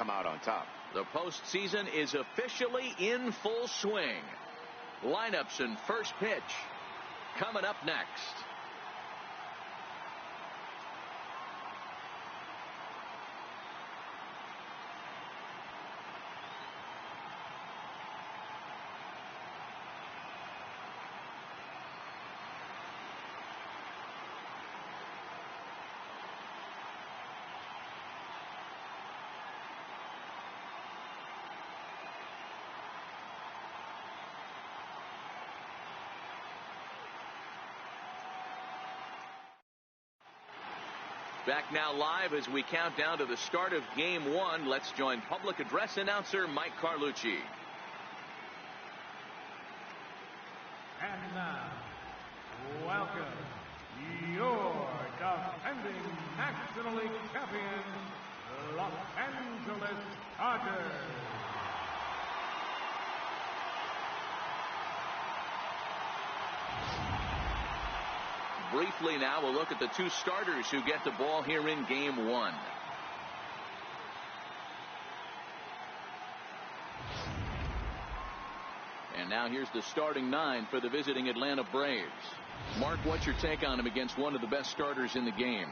come out on top. The postseason is officially in full swing. Lineups and first pitch coming up next. Back now live as we count down to the start of Game 1. Let's join public address announcer Mike Carlucci. And now, welcome your defending National League champion, Los Angeles Dodgers. Briefly now, we'll look at the two starters who get the ball here in Game 1. And now here's the starting nine for the visiting Atlanta Braves. Mark, what's your take on him against one of the best starters in the game?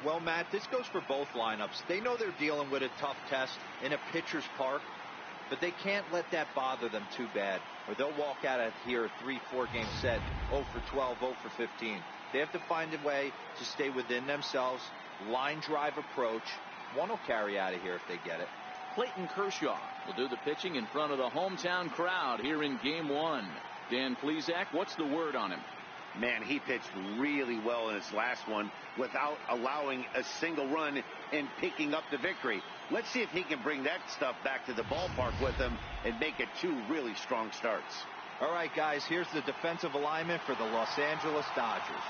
Well, Matt, this goes for both lineups. They know they're dealing with a tough test in a pitcher's park, but they can't let that bother them too bad, or they'll walk out of here a 3-4 game set, 0 for 12, 0 for 15. They have to find a way to stay within themselves, line drive approach. One will carry out of here if they get it. Clayton Kershaw will do the pitching in front of the hometown crowd here in Game 1. Dan Plesac, what's the word on him? Man, he pitched really well in his last one without allowing a single run and picking up the victory. Let's see if he can bring that stuff back to the ballpark with him and make it two really strong starts. All right, guys, here's the defensive alignment for the Los Angeles Dodgers.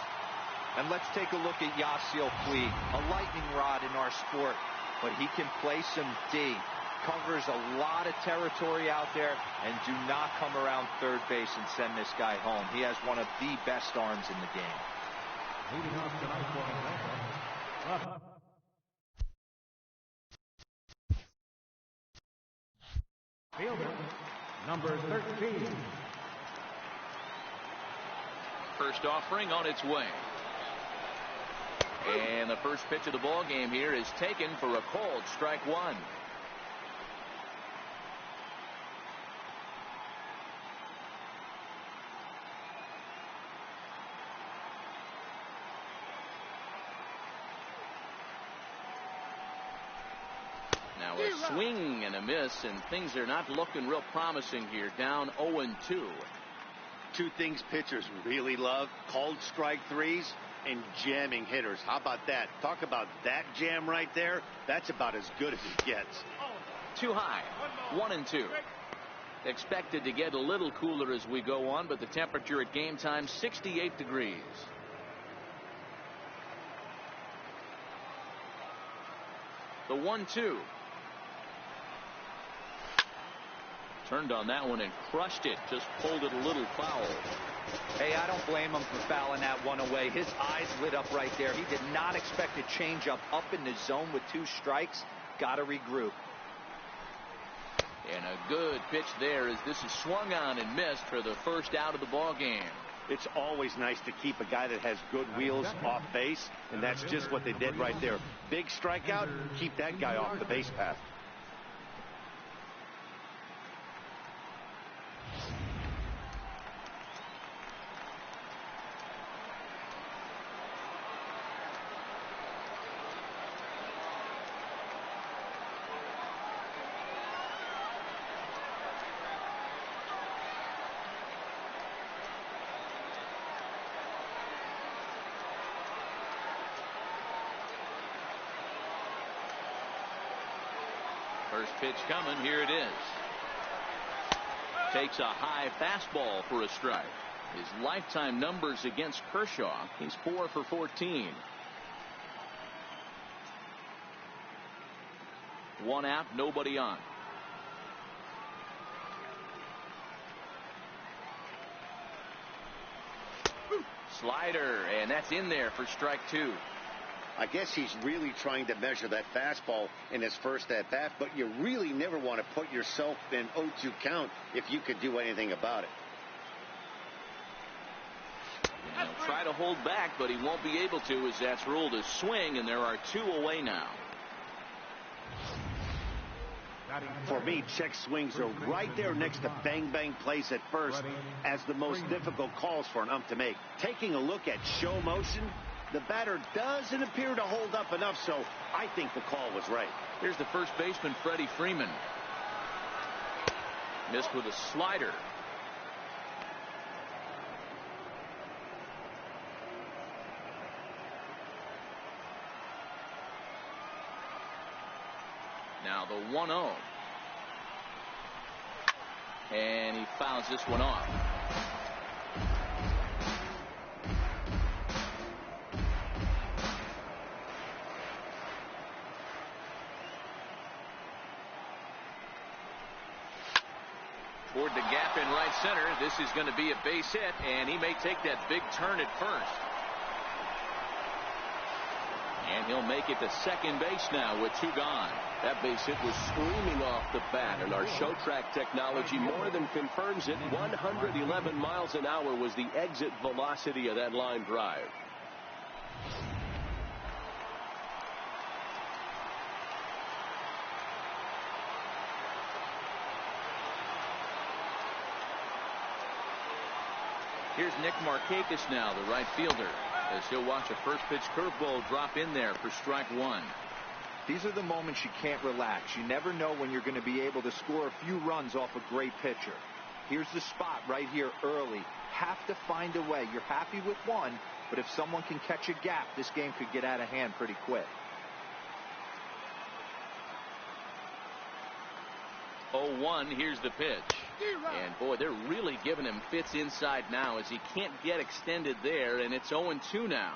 And let's take a look at Yasiel Puig, a lightning rod in our sport, but he can play some D. Covers a lot of territory out there, and do not come around third base and send this guy home. He has one of the best arms in the game. Leading off tonight for Atlanta, fielder, number 13. First offering on its way. And the first pitch of the ball game here is taken for a called strike one. Now a swing and a miss, and things are not looking real promising here. Down 0-2. Two things pitchers really love: called strike threes and jamming hitters. How about that? Talk about that jam right there. That's about as good as it gets. Too high. 1-2. Expected to get a little cooler as we go on, but the temperature at game time 68 degrees. The 1-2. Turned on that one and crushed it. Just pulled it a little foul. Hey, I don't blame him for fouling that one away. His eyes lit up right there. He did not expect a changeup up in the zone with two strikes. Got to regroup. And a good pitch there as this is swung on and missed for the first out of the ball game. It's always nice to keep a guy that has good wheels off base, and that's just what they did right there. Big strikeout, keep that guy off the base path. First pitch coming. Here it is. Takes a high fastball for a strike. His lifetime numbers against Kershaw, he's 4 for 14. One out, nobody on. Slider, and that's in there for strike two. I guess he's really trying to measure that fastball in his first at-bat, but you really never want to put yourself in 0-2 count if you could do anything about it. And he'll try to hold back, but he won't be able to, as that's ruled a swing, and there are 2 away now. For me, check swings are right there next to bang-bang plays at first as the most difficult calls for an ump to make. Taking a look at show motion, the batter doesn't appear to hold up enough, so I think the call was right. Here's the first baseman, Freddie Freeman. Missed with a slider. Now the 1-0. And he fouls this one off. Toward the gap in right center. This is going to be a base hit, and he may take that big turn at first. And he'll make it to second base now with 2 gone. That base hit was screaming off the bat, and our show track technology more than confirms it. 111 miles an hour was the exit velocity of that line drive. Here's Nick Markakis now, the right fielder, as he'll watch a first pitch curveball drop in there for strike 1. These are the moments you can't relax. You never know when you're going to be able to score a few runs off a great pitcher. Here's the spot right here early. Have to find a way. You're happy with one, but if someone can catch a gap, this game could get out of hand pretty quick. 0-1, here's the pitch. And boy, they're really giving him fits inside now as he can't get extended there, and it's 0-2 now.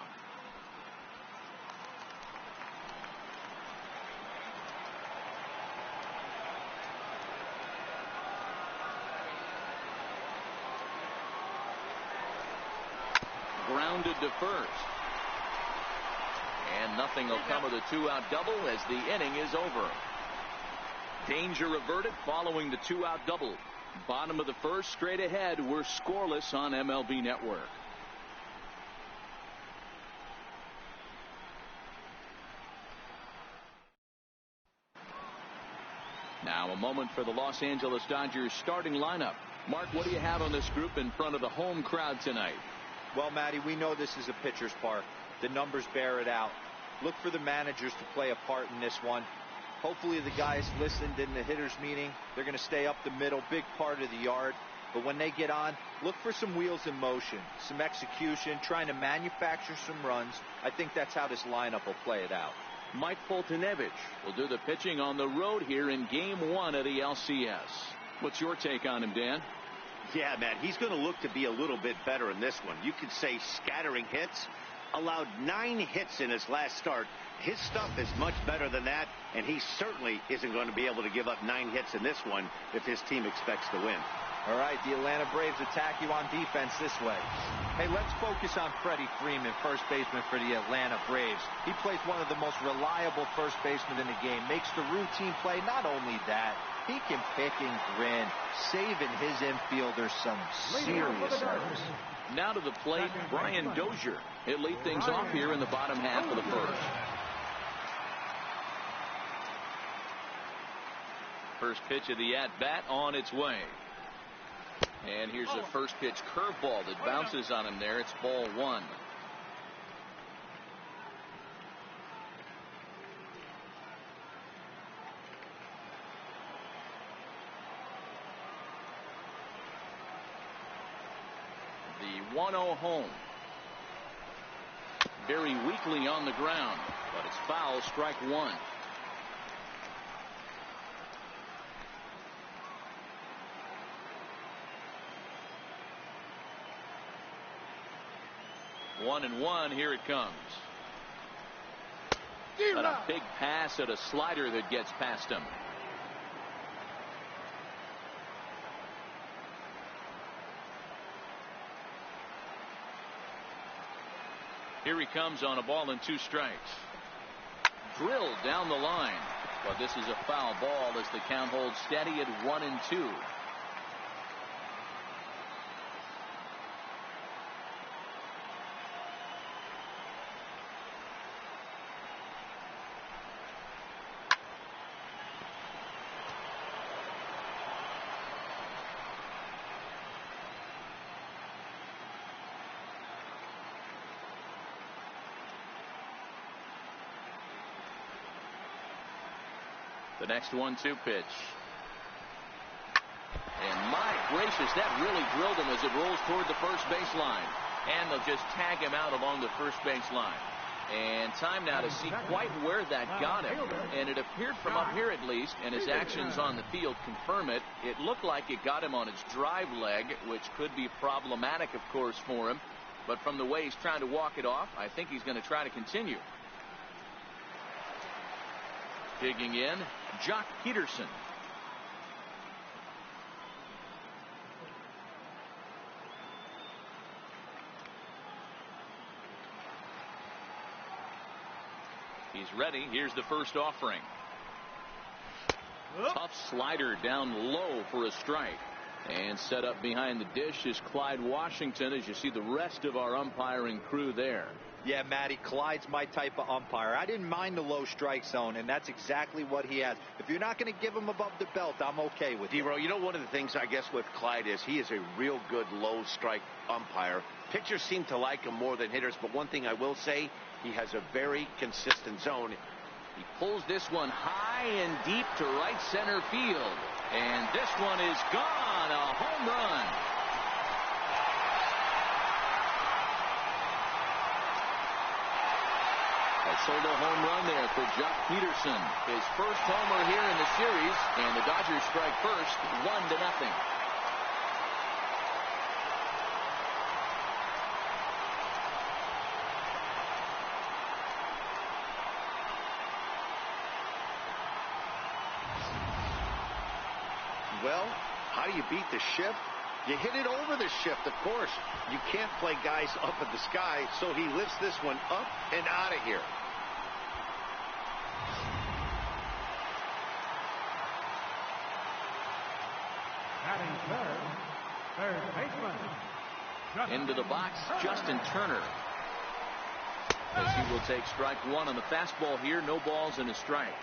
Grounded to first. And nothing will come of the 2-out double as the inning is over. Danger averted following the 2-out double. Bottom of the first, straight ahead. We're scoreless on MLB Network. Now a moment for the Los Angeles Dodgers starting lineup. Mark, what do you have on this group in front of the home crowd tonight? Well, Matty, we know this is a pitcher's park. The numbers bear it out. Look for the managers to play a part in this one. Hopefully the guys listened in the hitters meeting. They're going to stay up the middle, big part of the yard. But when they get on, look for some wheels in motion, some execution, trying to manufacture some runs. I think that's how this lineup will play it out. Mike Foltynewicz will do the pitching on the road here in Game 1 of the LCS. What's your take on him, Dan? Yeah, man, he's going to look to be a little bit better in this one. You could say scattering hits. Allowed 9 hits in his last start. His stuff is much better than that, and he certainly isn't going to be able to give up 9 hits in this one if his team expects to win. All right, the Atlanta Braves attack you on defense this way. Hey, let's focus on Freddie Freeman, first baseman for the Atlanta Braves. He plays one of the most reliable first basemen in the game, makes the routine play. Not only that, he can pick and grin, saving his infielders some serious errors. Now to the plate, Brian Dozier. He'll lead things off here in the bottom half of the first. First pitch of the at-bat on its way. And here's the first pitch curveball that bounces on him there. It's ball 1. The 1-0 home. Very weakly on the ground, but it's foul, strike 1. One and one, here it comes. But a big pass at a slider that gets past him. Here he comes on a ball and 2 strikes. drilled down the line. But this is a foul ball as the count holds steady at 1-2. The next 1-2 pitch. And my gracious, that really drilled him as it rolls toward the first baseline. And they'll just tag him out along the first baseline. And time now to see quite where that got him. And it appeared from up here at least, and his actions on the field confirm it. It looked like it got him on his drive leg, which could be problematic, of course, for him. But from the way he's trying to walk it off, I think he's going to try to continue. Digging in, Jock Peterson. He's ready. Here's the first offering. Tough slider down low for a strike. And set up behind the dish is Clyde Washington, as you see the rest of our umpiring crew there. Yeah, Matty, Clyde's my type of umpire. I didn't mind the low strike zone, and that's exactly what he has. If you're not going to give him above the belt, I'm okay with it. D-Row, you know, one of the things I guess with Clyde is he is a real good low strike umpire. Pitchers seem to like him more than hitters, but one thing I will say, he has a very consistent zone. He pulls this one high and deep to right center field. And this one is gone. A home run. A solo home run there for Jock Peterson. His first homer here in the series, and the Dodgers strike first, 1-0. Well, how do you beat the shift? You hit it over the shift, of course. You can't play guys up in the sky, so he lifts this one up and out of here. Batting third baseman. Into the box, Justin Turner. As he will take strike one on the fastball here. No balls and a strike.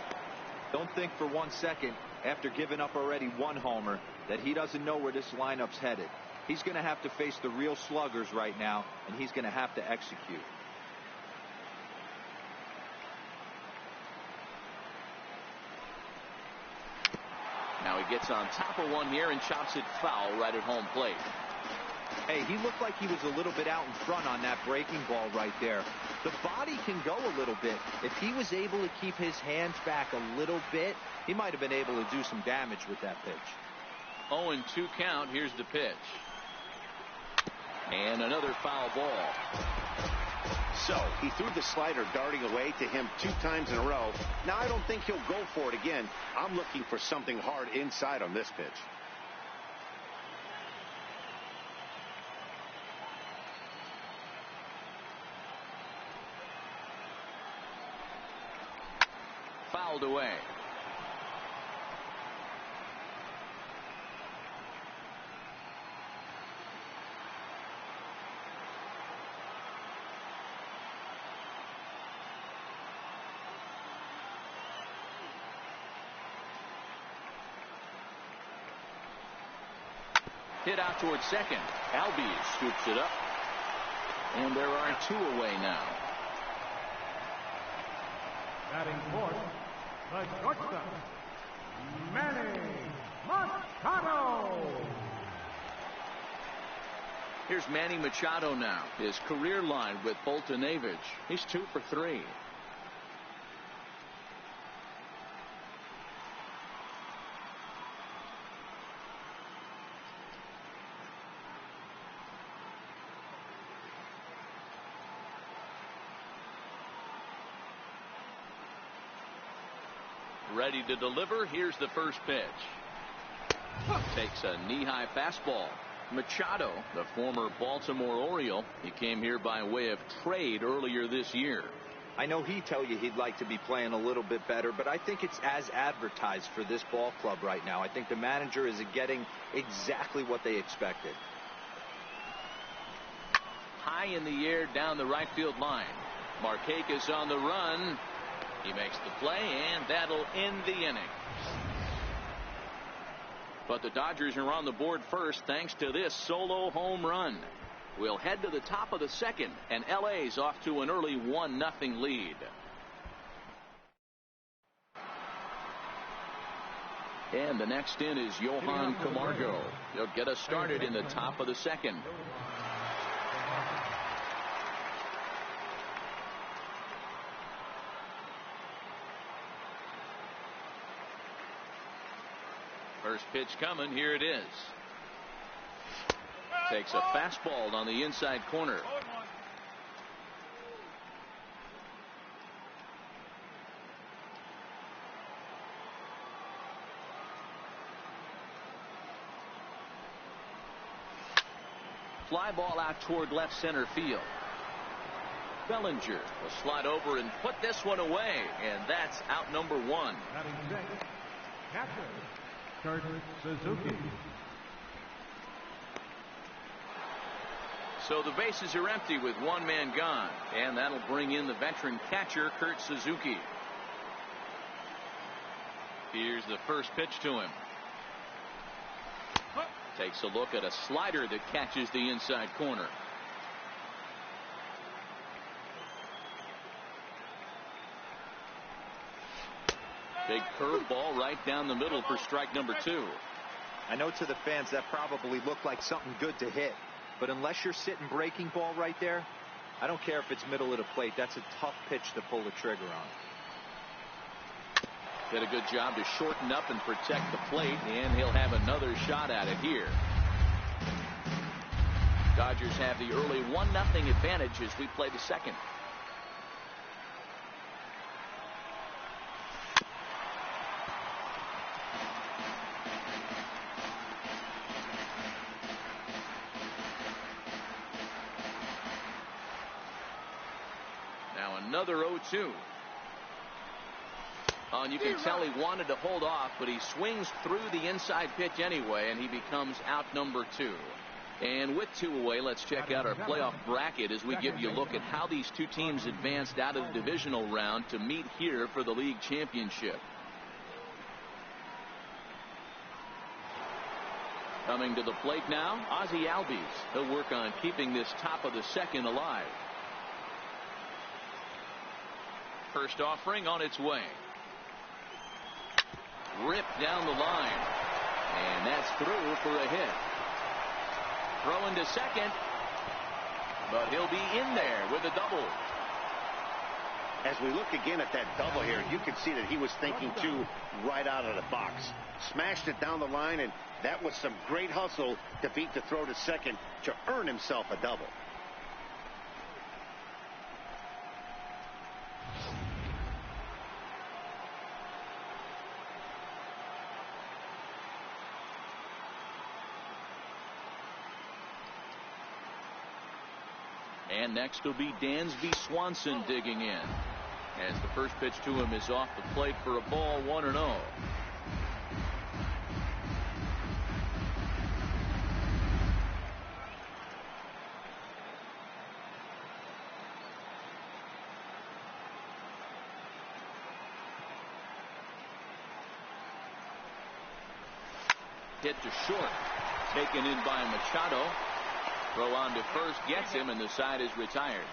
Don't think for 1 second, after giving up already one homer, that he doesn't know where this lineup's headed. He's going to have to face the real sluggers right now, and he's going to have to execute. Now he gets on top of one here and chops it foul right at home plate. Hey, he looked like he was a little bit out in front on that breaking ball right there. The body can go a little bit. If he was able to keep his hands back a little bit, he might have been able to do some damage with that pitch. 0-2 count. Here's the pitch. And another foul ball. So he threw the slider darting away to him 2 times in a row. Now I don't think he'll go for it again. I'm looking for something hard inside on this pitch. Fouled away. Hit out towards second. Albies scoops it up. And there are 2 away now. Batting fourth, the shortstop, Manny Machado. Here's Manny Machado now. His career line with Boltonevich. He's 2 for 3. Ready to deliver. Here's the first pitch. Takes a knee-high fastball. Machado, the former Baltimore Oriole, he came here by way of trade earlier this year. I know he'd tell you he'd like to be playing a little bit better, but I think it's as advertised for this ball club right now. I think the manager is getting exactly what they expected. High in the air down the right field line. Markakis on the run. He makes the play, and that'll end the inning. But the Dodgers are on the board first thanks to this solo home run. We'll head to the top of the second, and LA's off to an early 1-0 lead. And the next in is Johan Camargo. He'll get us started in the top of the second. First pitch coming. Here it is. Takes a fastball on the inside corner. Fly ball out toward left center field. Bellinger will slide over and put this one away, and that's out number one. Kurt Suzuki. So the bases are empty with one man gone, and that'll bring in the veteran catcher Kurt Suzuki. Here's the first pitch to him. Takes a look at a slider that catches the inside corner. Big curveball right down the middle for strike number 2. I know to the fans that probably looked like something good to hit, but unless you're sitting breaking ball right there, I don't care if it's middle of the plate. That's a tough pitch to pull the trigger on. Did a good job to shorten up and protect the plate, and he'll have another shot at it here. Dodgers have the early 1-0 advantage as we play the second. Now another 0-2. And you can tell he wanted to hold off, but he swings through the inside pitch anyway, and he becomes out number 2. And with 2 away, let's check out our playoff bracket as we give you a look at how these two teams advanced out of the divisional round to meet here for the league championship. Coming to the plate now, Ozzie Albies. He'll work on keeping this top of the second alive. First offering on its way. Ripped down the line, and that's through for a hit. Throwing to second, but he'll be in there with a double. As we look again at that double here, you can see that he was thinking too right out of the box. Smashed it down the line, and that was some great hustle to beat the throw to second to earn himself a double. And next will be Dansby Swanson digging in, as the first pitch to him is off the plate for a ball, 1-0. Hit to short, taken in by Machado. Throw on to first gets him, and the side is retired.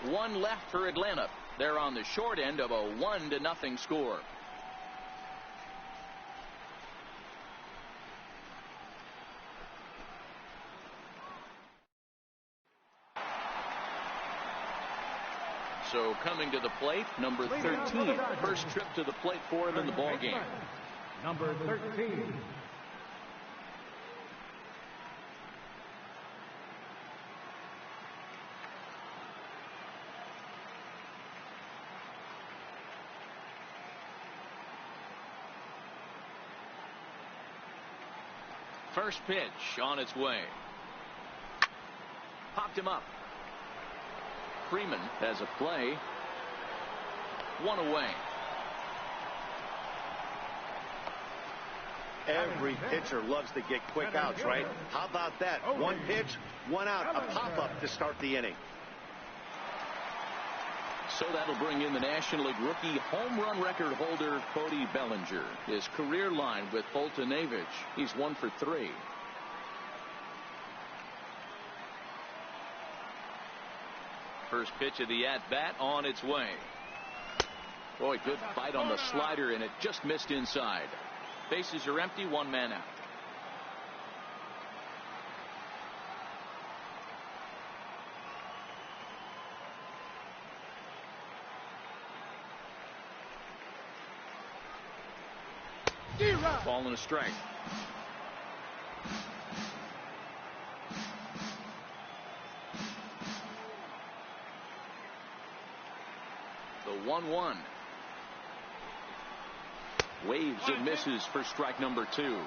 1 left for Atlanta. They're on the short end of a 1-0 score. So coming to the plate, number 13. First trip to the plate for him in the ball game. Number 13. First pitch on its way. Popped him up. Freeman has a play. one away. Every pitcher loves to get quick outs, right? How about that? One pitch, one out, a pop-up to start the inning. So that'll bring in the National League rookie home run record holder Cody Bellinger. His career line with Foltynewicz. He's 1 for 3. First pitch of the at-bat on its way. Boy, good bite on the slider, and it just missed inside. Bases are empty, one man out. Ball and a strike. The 1-1. Waves and misses for strike number 2.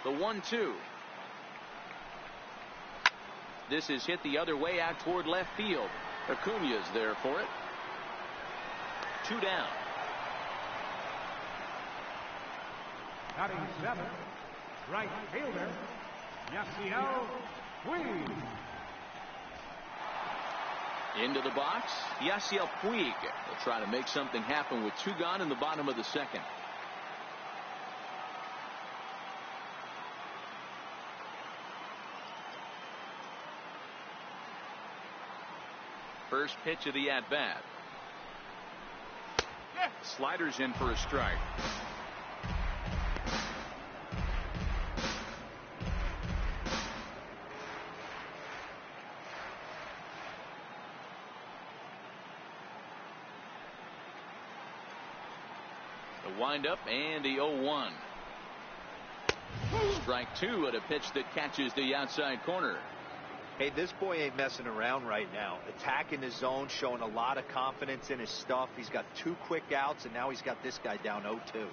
The 1-2. This is hit the other way out toward left field. Acuña's there for it. 2 down. Batting 7, right fielder, Yasiel Puig. Into the box, Yasiel Puig will try to make something happen with 2 gone in the bottom of the second. First pitch of the at-bat. Sliders in for a strike. The windup and the 0-1. Strike 2 at a pitch that catches the outside corner. Hey, this boy ain't messing around right now. Attacking the zone, showing a lot of confidence in his stuff. He's got 2 quick outs, and now he's got this guy down 0-2.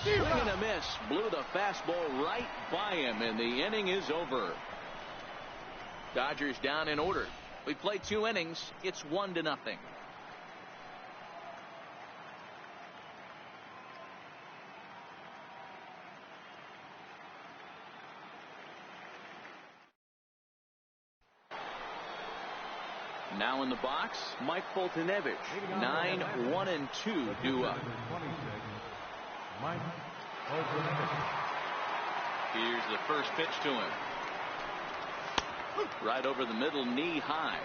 Swing and a miss. Blew the fastball right by him, and the inning is over. Dodgers down in order. We played 2 innings. It's 1-0. Now in the box, Mike Foltynewicz. 9-1-2 due up. Mike Foltynewicz. Here's the first pitch to him. Right over the middle, knee high.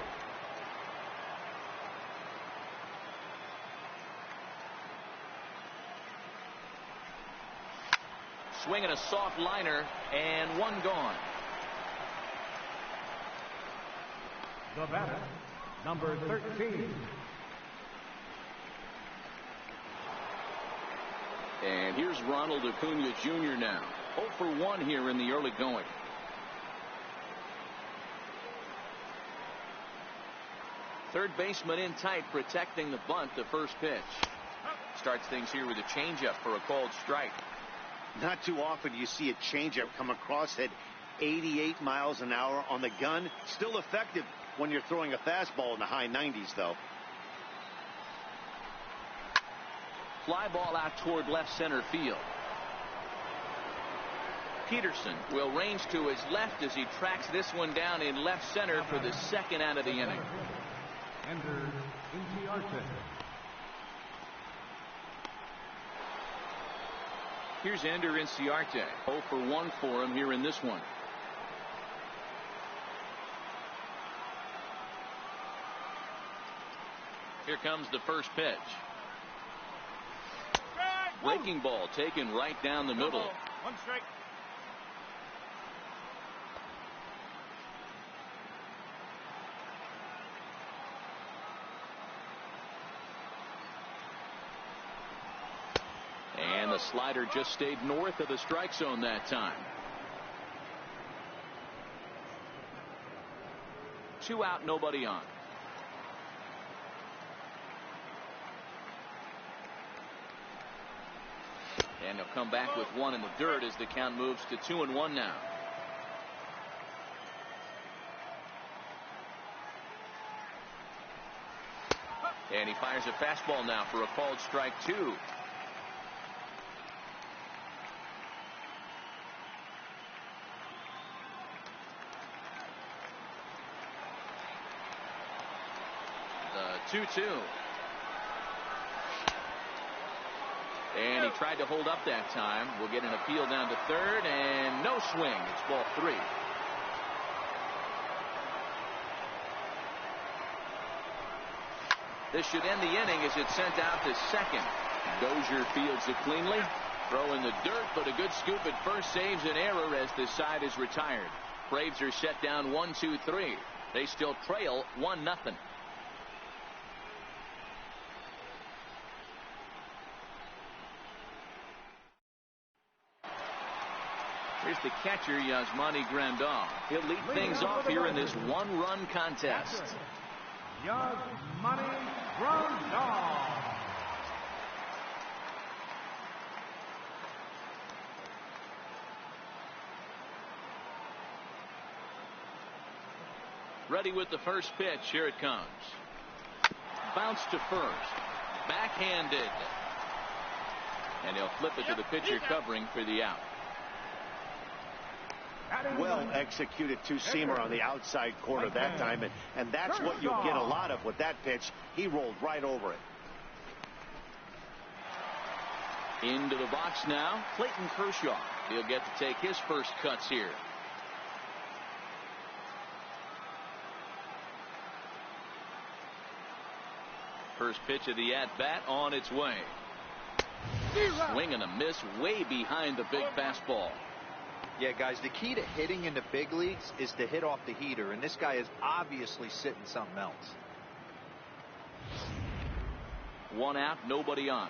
Swinging a soft liner, and 1 gone. The batter, number 13. And here's Ronald Acuña Jr. now. 0 for 1 here in the early going. Third baseman in tight, protecting the bunt. The first pitch starts things here with a changeup for a called strike. Not too often you see a changeup come across at 88 miles an hour on the gun. Still effective when you're throwing a fastball in the high 90s, though. Fly ball out toward left center field. Peterson will range to his left as he tracks this one down in left center for the second out of the inning. Ender Inciarte. Here's Ender Inciarte. 0 for 1 for him here in this one. Here comes the first pitch. Breaking ball taken right down the middle. 1 strike. And the slider just stayed north of the strike zone that time. 2 out, nobody on. And he'll come back with 1 in the dirt as the count moves to 2-1 now. And he fires a fastball now for a called strike 2. The 2-2. And he tried to hold up that time. We'll get an appeal down to third, and no swing. It's ball 3. This should end the inning as it's sent out to second. Dozier fields it cleanly. Throw in the dirt, but a good scoop at first saves an error as the side is retired. Braves are set down 1-2-3. They still trail 1-0. Here's the catcher, Yasmani Grandal. He'll lead things off here in this 1-run contest. Yasmani Grandal. Ready with the first pitch. Here it comes. Bounce to first. Backhanded. And he'll flip it to the pitcher covering for the out. Well executed two-seamer on the outside corner that time, and that's what you'll get a lot of with that pitch. He rolled right over it. Into the box now, Clayton Kershaw. He'll get to take his first cuts here. First pitch of the at-bat on its way. Swing and a miss way behind the big fastball. Yeah, guys, the key to hitting in the big leagues is to hit off the heater, and this guy is obviously sitting something else. 1 out, nobody on.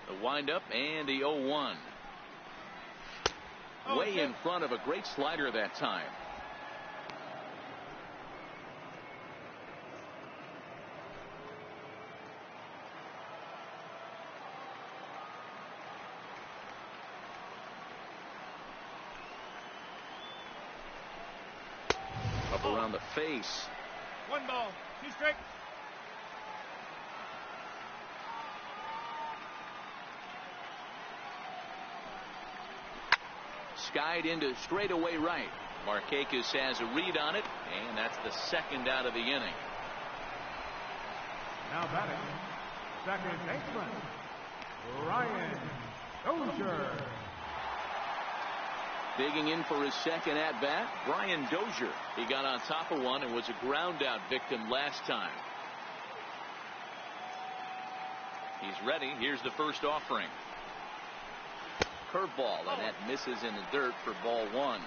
The windup and the 0-1. Way in front of a great slider that time. Up around the face. 1 ball, 2 strikes. Skied into straightaway right. Markakis has a read on it, and that's the second out of the inning. Now batting, second baseman, Brian Dozier. Digging in for his second at-bat, Brian Dozier. He got on top of one and was a ground-out victim last time. He's ready. Here's the first offering. Curveball, and that misses in the dirt for ball 1.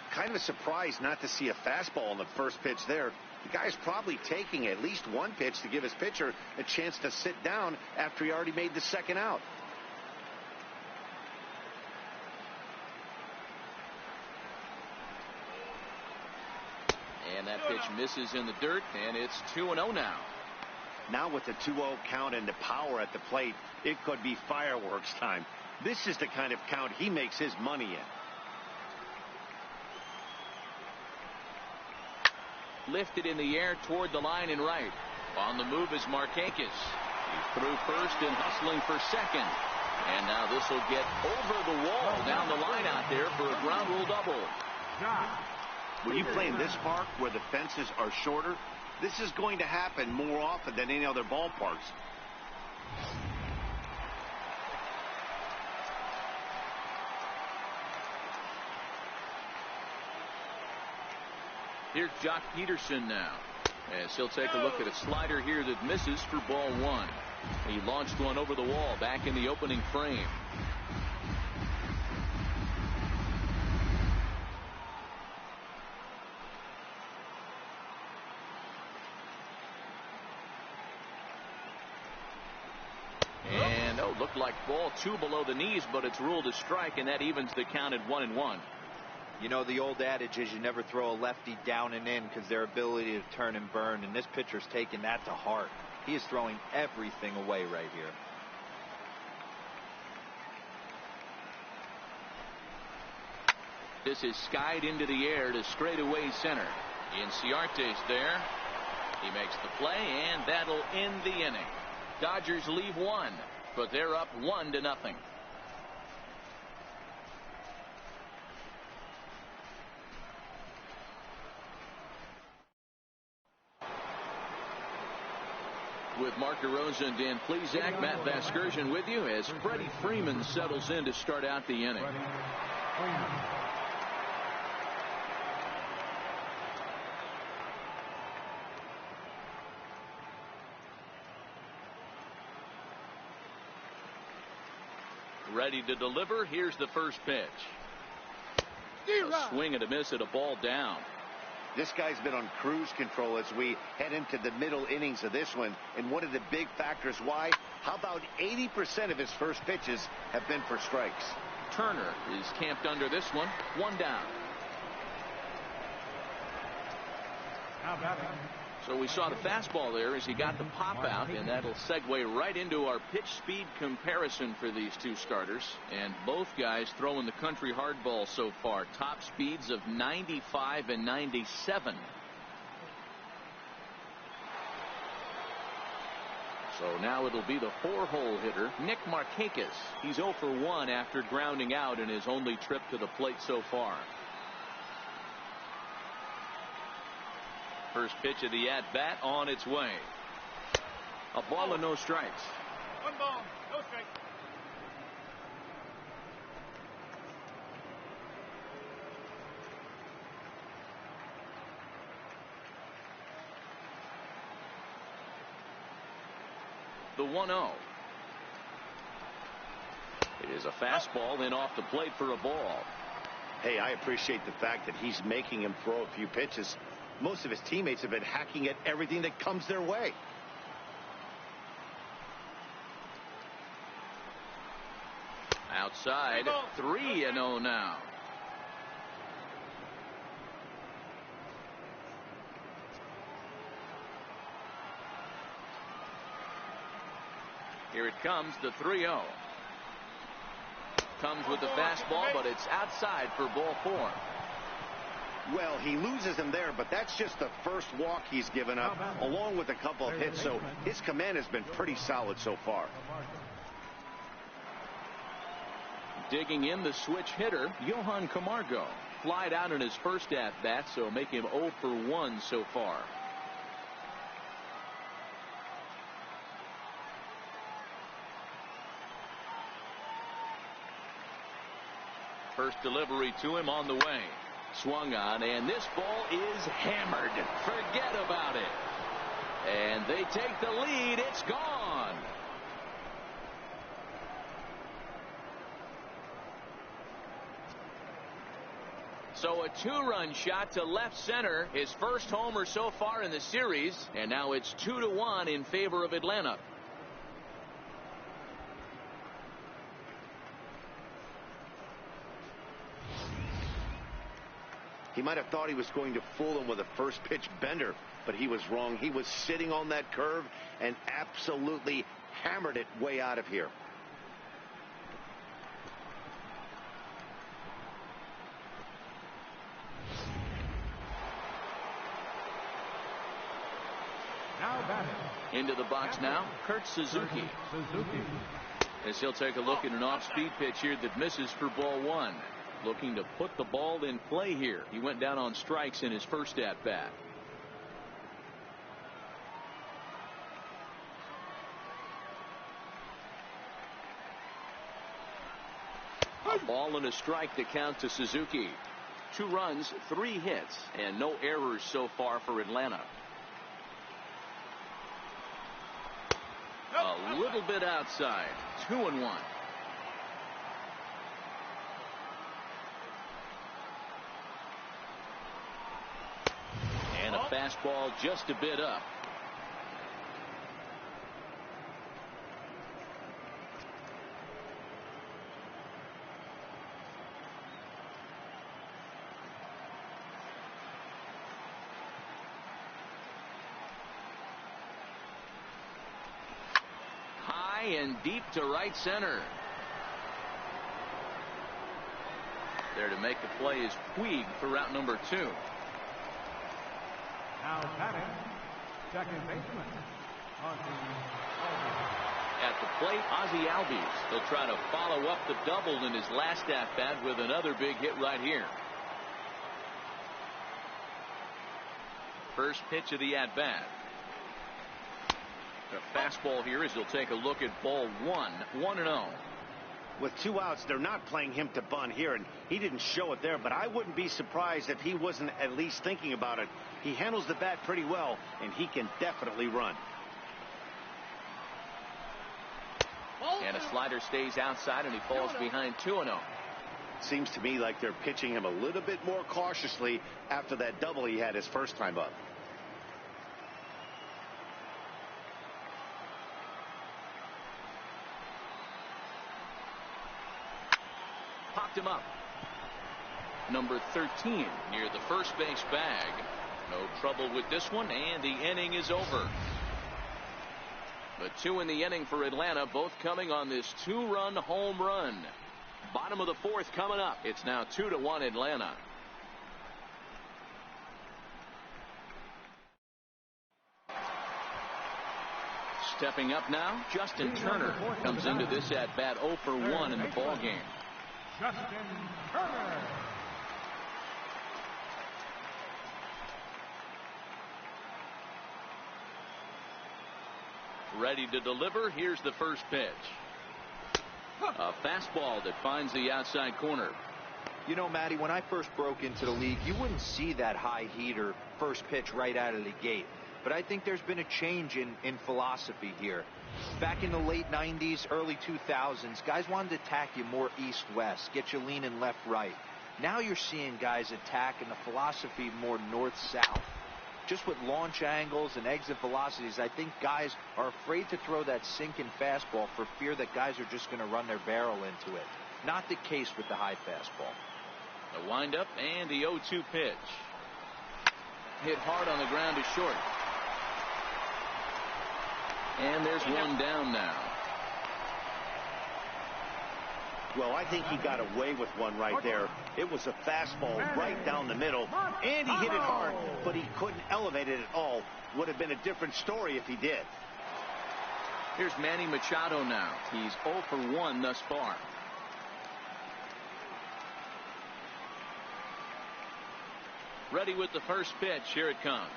Kind of a surprise not to see a fastball on the first pitch there. The guy's probably taking at least one pitch to give his pitcher a chance to sit down after he already made the second out. And that pitch misses in the dirt, and it's 2-0 now. Now with the 2-0 count and the power at the plate, it could be fireworks time. This is the kind of count he makes his money in. Lifted in the air toward the line and right. On the move is Markakis. He threw first and hustling for second. And now this will get over the wall down the line out there for a ground rule double. When you play in this park where the fences are shorter, this is going to happen more often than any other ballparks. Here's Jock Peterson now. As he'll take a look at a slider here that misses for ball one. He launched one over the wall back in the opening frame. And looked like ball two below the knees, but it's ruled a strike, and that evens the count at 1-1. You know, the old adage is you never throw a lefty down and in because their ability to turn and burn, and this pitcher's taking that to heart. He is throwing everything away right here. This is skied into the air to straightaway center. Inciarte's there. He makes the play, and that'll end the inning. Dodgers leave one, but they're up 1-0. With Mark DeRosa and Dan Plesac, Matt Vasgersian with you as Freddie Freeman settles in to start out the inning. Ready to deliver. Here's the first pitch. A swing and a miss at a ball down. This guy's been on cruise control as we head into the middle innings of this one. And one of the big factors why, how about 80% of his first pitches have been for strikes? Turner is camped under this one. One down. So we saw the fastball there as he got the pop out, and that'll segue right into our pitch speed comparison for these two starters. And both guys throwing the country hardball so far. Top speeds of 95 and 97. So now it'll be the 4-hole hitter, Nick Markakis. He's 0 for 1 after grounding out in his only trip to the plate so far. First pitch of the at-bat on its way. A ball and no strikes. 1 ball, no strike. The 1-0. It is a fastball in off the plate for a ball. Hey, I appreciate the fact that he's making him throw a few pitches. Most of his teammates have been hacking at everything that comes their way. Outside, 3-0 now. Here it comes, the 3-0. Comes with the fastball, but it's outside for ball 4. Well, he loses him there, but that's just the first walk he's given up, along with a couple of hits, so his command has been pretty solid so far. Digging in the switch hitter, Johan Camargo. Flied out in his first at-bat, so make him 0 for 1 so far. First delivery to him on the way. Swung on, and this ball is hammered. Forget about it. And they take the lead. It's gone. So a 2-run shot to left center. His first homer so far in the series. And now it's 2-1 in favor of Atlanta. He might have thought he was going to fool him with a first pitch bender, but he was wrong. He was sitting on that curve and absolutely hammered it way out of here. Now batting. Into the box now, Kurt Suzuki. As he'll take a look at an off-speed pitch here that misses for ball 1. Looking to put the ball in play here. He went down on strikes in his first at-bat. A ball and a strike to count to Suzuki. 2 runs, 3 hits, and no errors so far for Atlanta. little bit outside. 2-1. And a fastball just a bit up. High and deep to right center. There to make the play is Puig for route number 2. Now batting, second baseman, At the plate, Ozzie Albies. He'll try to follow up the double in his last at-bat with another big hit right here. First pitch of the at-bat. A fastball here as he'll take a look at ball 1. 1-0. With 2 outs, they're not playing him to bunt here, and he didn't show it there, but I wouldn't be surprised if he wasn't at least thinking about it. He handles the bat pretty well, and he can definitely run. And a slider stays outside, and he falls behind 2-0. Seems to me like they're pitching him a little bit more cautiously after that double he had his first time up. Popped him up. Number 13 near the first base bag. No trouble with this one, and the inning is over. The 2 in the inning for Atlanta, both coming on this 2-run home run. Bottom of the 4th coming up. It's now 2-1 Atlanta. Stepping up now, Justin Turner comes into this at bat 0 for 1 in the ball game. Justin Turner. Ready to deliver. Here's the first pitch. A fastball that finds the outside corner. You know, Matty, when I first broke into the league, you wouldn't see that high heater first pitch right out of the gate. But I think there's been a change in philosophy here. Back in the late 90s, early 2000s, guys wanted to attack you more east-west, get you leaning left-right. Now you're seeing guys attack in the philosophy more north-south. Just with launch angles and exit velocities, I think guys are afraid to throw that sinking fastball for fear that guys are just going to run their barrel into it. Not the case with the high fastball. The windup and the 0-2 pitch. Hit hard on the ground to short. And there's one down now. Well, I think he got away with one right there. It was a fastball right down the middle, and he hit it hard, but he couldn't elevate it at all. Would have been a different story if he did. Here's Manny Machado now. He's 0 for 1 thus far. Ready with the first pitch. Here it comes.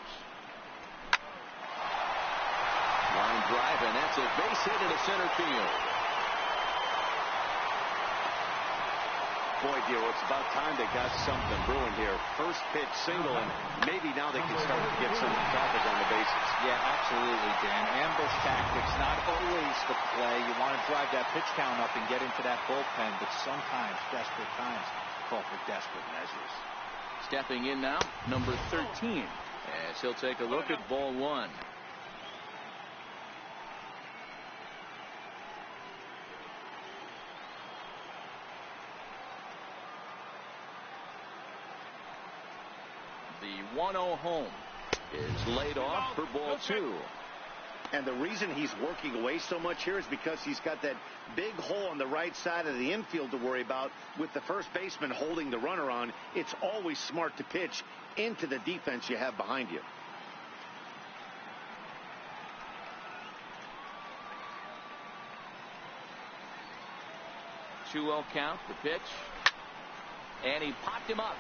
Line drive, and that's a base hit into center field. Boy, dear, it's about time they got something brewing here. First pitch single, and maybe now they can start to get some traffic on the bases. Yeah, absolutely, Dan. Ambush tactics, not always the play. You want to drive that pitch count up and get into that bullpen, but sometimes, desperate times, call for desperate measures. Stepping in now, number 13, as he'll take a look at ball 1. The 1-0 home is laid off for ball 2. And the reason he's working away so much here is because he's got that big hole on the right side of the infield to worry about. With the first baseman holding the runner on, it's always smart to pitch into the defense you have behind you. Two-0 count, the pitch. And he popped him up.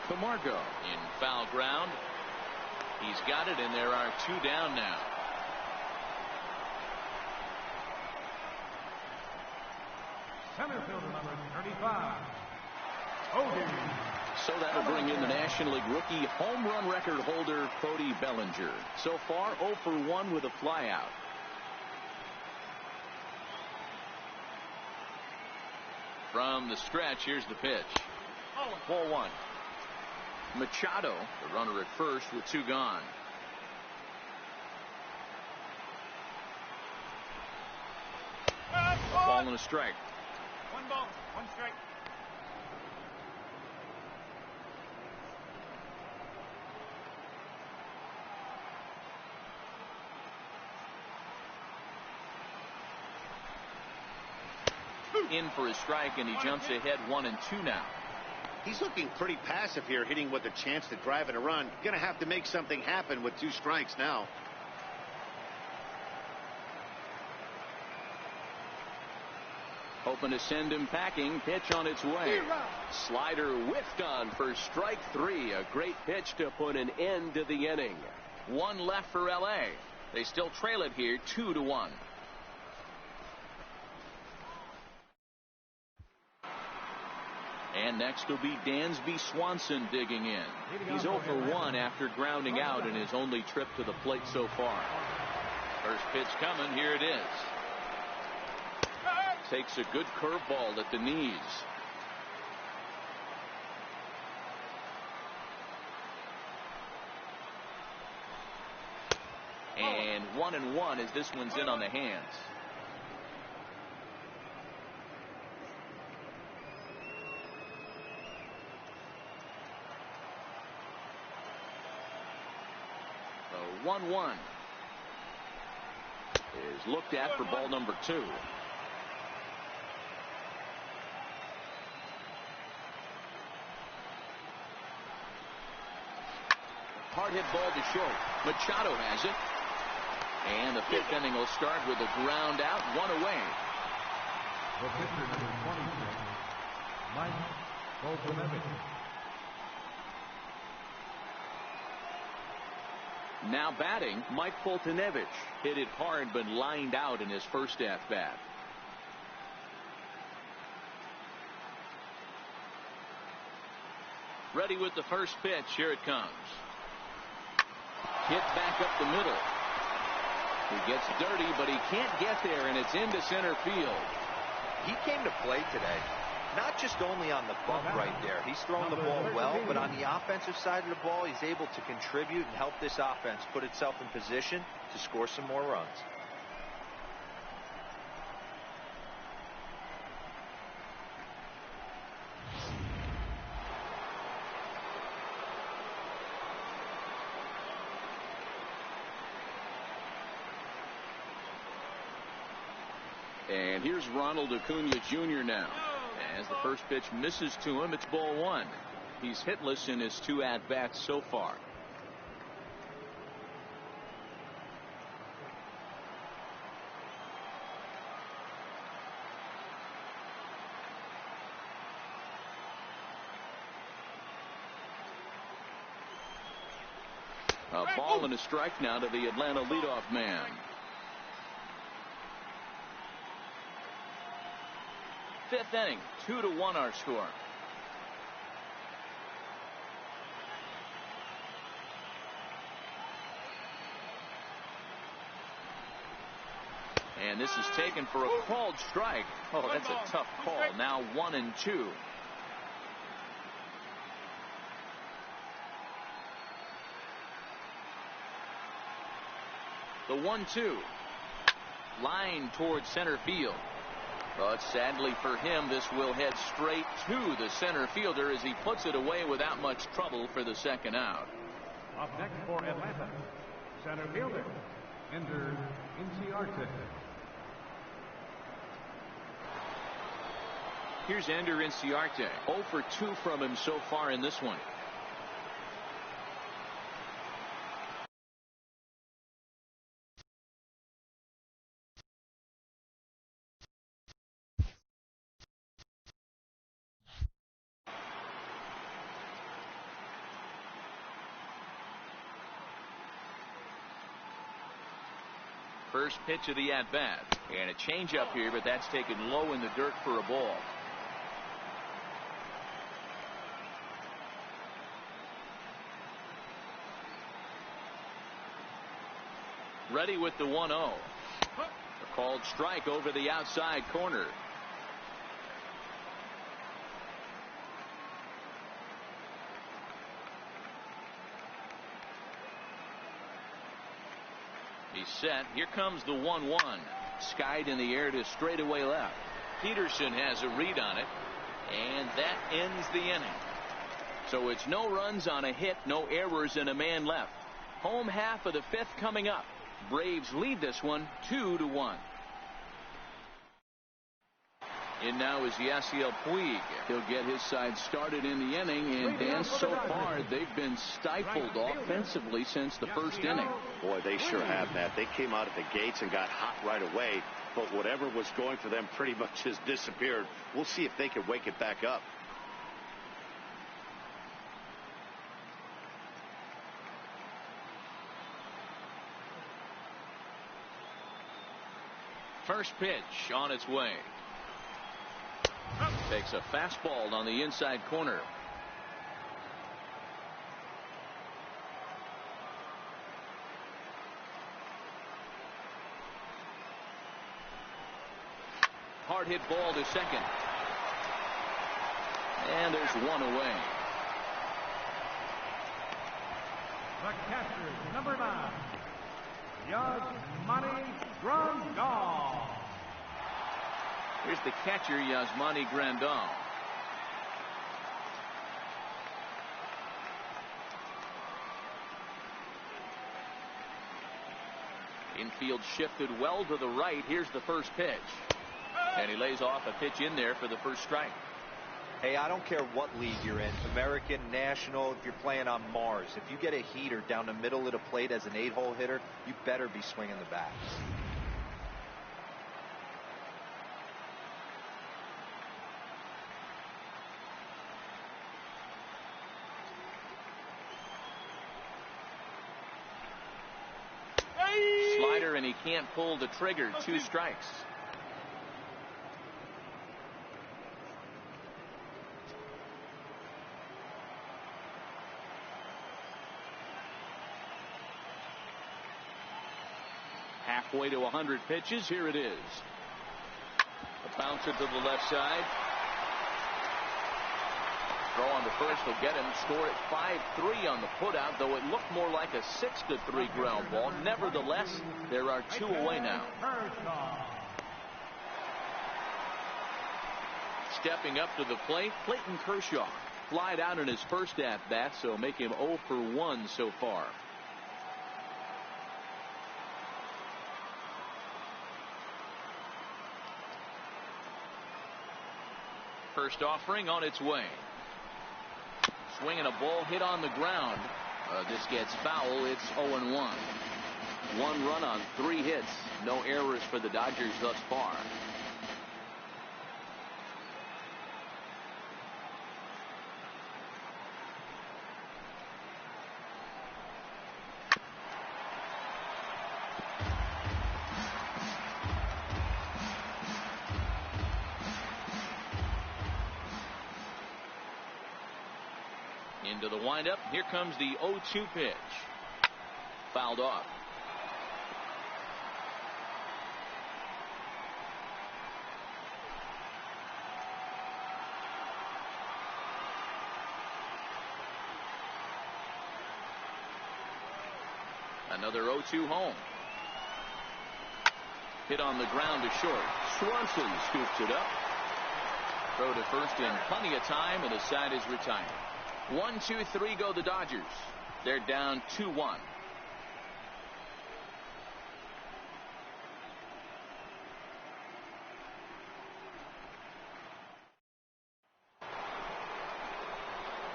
Camargo in foul ground. He's got it, and there are 2 down now. Center fielder number 35, Cody. So that'll bring in the National League rookie home run record holder, Cody Bellinger. So far, 0 for 1 with a flyout. From the stretch, here's the pitch. Ball one. Machado, the runner at first with two gone. Ball and a strike. 1 ball, 1 strike. In for a strike, and he jumps ahead 1-2 now. He's looking pretty passive here, hitting with a chance to drive in a run. Going to have to make something happen with 2 strikes now. Hoping to send him packing. Pitch on its way. Slider whiffed on for strike 3. A great pitch to put an end to the inning. 1 left for LA. They still trail it here 2-1. And next will be Dansby Swanson digging in. He's 0 for 1 after grounding out in his only trip to the plate so far. First pitch coming. Here it is. Takes a good curveball at the knees. And 1-1 as this one's in on the hands. The 1-1 is looked at for ball number 2. Hard hit ball to short. Machado has it. And the 5th inning will start with a ground out, 1 away. The pitcher, number 26, Mike Boltonevich. Now batting, Mike Boltonevich. Hit it hard but lined out in his first at-bat. Ready with the first pitch. Here it comes. Hit back up the middle. He gets dirty, but he can't get there, and it's into center field. He came to play today, not just only on the bump right there. He's throwing the ball well, but on the offensive side of the ball, he's able to contribute and help this offense put itself in position to score some more runs. And here's Ronald Acuna Jr. now. As the first pitch misses to him, it's ball 1. He's hitless in his 2 at-bats so far. A ball and a strike now to the Atlanta leadoff man. 5th inning, 2-1 our score. And this is taken for a called strike. Oh, that's a tough call. Now 1-2. The 1-2. Line towards center field. But sadly for him, this will head straight to the center fielder as he puts it away without much trouble for the second out. Up next for Atlanta, center fielder, Ender Inciarte. Here's Ender Inciarte. 0 for 2 from him so far in this one. First pitch of the at-bat. And a changeup here, but that's taken low in the dirt for a ball. Ready with the 1-0. A called strike over the outside corner. He's set. Here comes the 1-1. Skied in the air to straightaway left. Peterson has a read on it, and that ends the inning. So it's no runs on a hit, no errors, and a man left. Home half of the fifth coming up. Braves lead this one 2-1. And now is Yasiel Puig. He'll get his side started in the inning, and Dan, so far they've been stifled offensively since the first inning. Boy, they sure have, Matt. They came out at the gates and got hot right away, but whatever was going for them pretty much has disappeared. We'll see if they can wake it back up. First pitch on its way. Takes a fastball on the inside corner. Hard hit ball to second. And there's one away. The catcher, number 9, Yasmani Grandal. Here's the catcher, Yasmani Grandal. Infield shifted well to the right. Here's the first pitch. And he lays off a pitch in there for the first strike. Hey, I don't care what league you're in, American, National, if you're playing on Mars. If you get a heater down the middle of the plate as an 8-hole hitter, you better be swinging the bat. Slider, and he can't pull the trigger. 2 strikes. Halfway to 100 pitches. Here it is. A bouncer to the left side. Throw on the first will get him. Score at 5-3 on the putout, though it looked more like a 6-3 ground ball. Nevertheless, there are 2 away now. Stepping up to the plate, Clayton Kershaw. Flied out in his first at-bat, so make him 0 for 1 so far. First offering on its way. Swinging a ball hit on the ground. This gets foul. It's 0-1. 1 run on 3 hits. No errors for the Dodgers thus far. Into the windup. Here comes the 0-2 pitch. Fouled off. Another 0-2 home. Hit on the ground to short. Swanson scoops it up. Throw to first in plenty of time, and the side is retired. 1-2-3 go the Dodgers. They're down 2-1.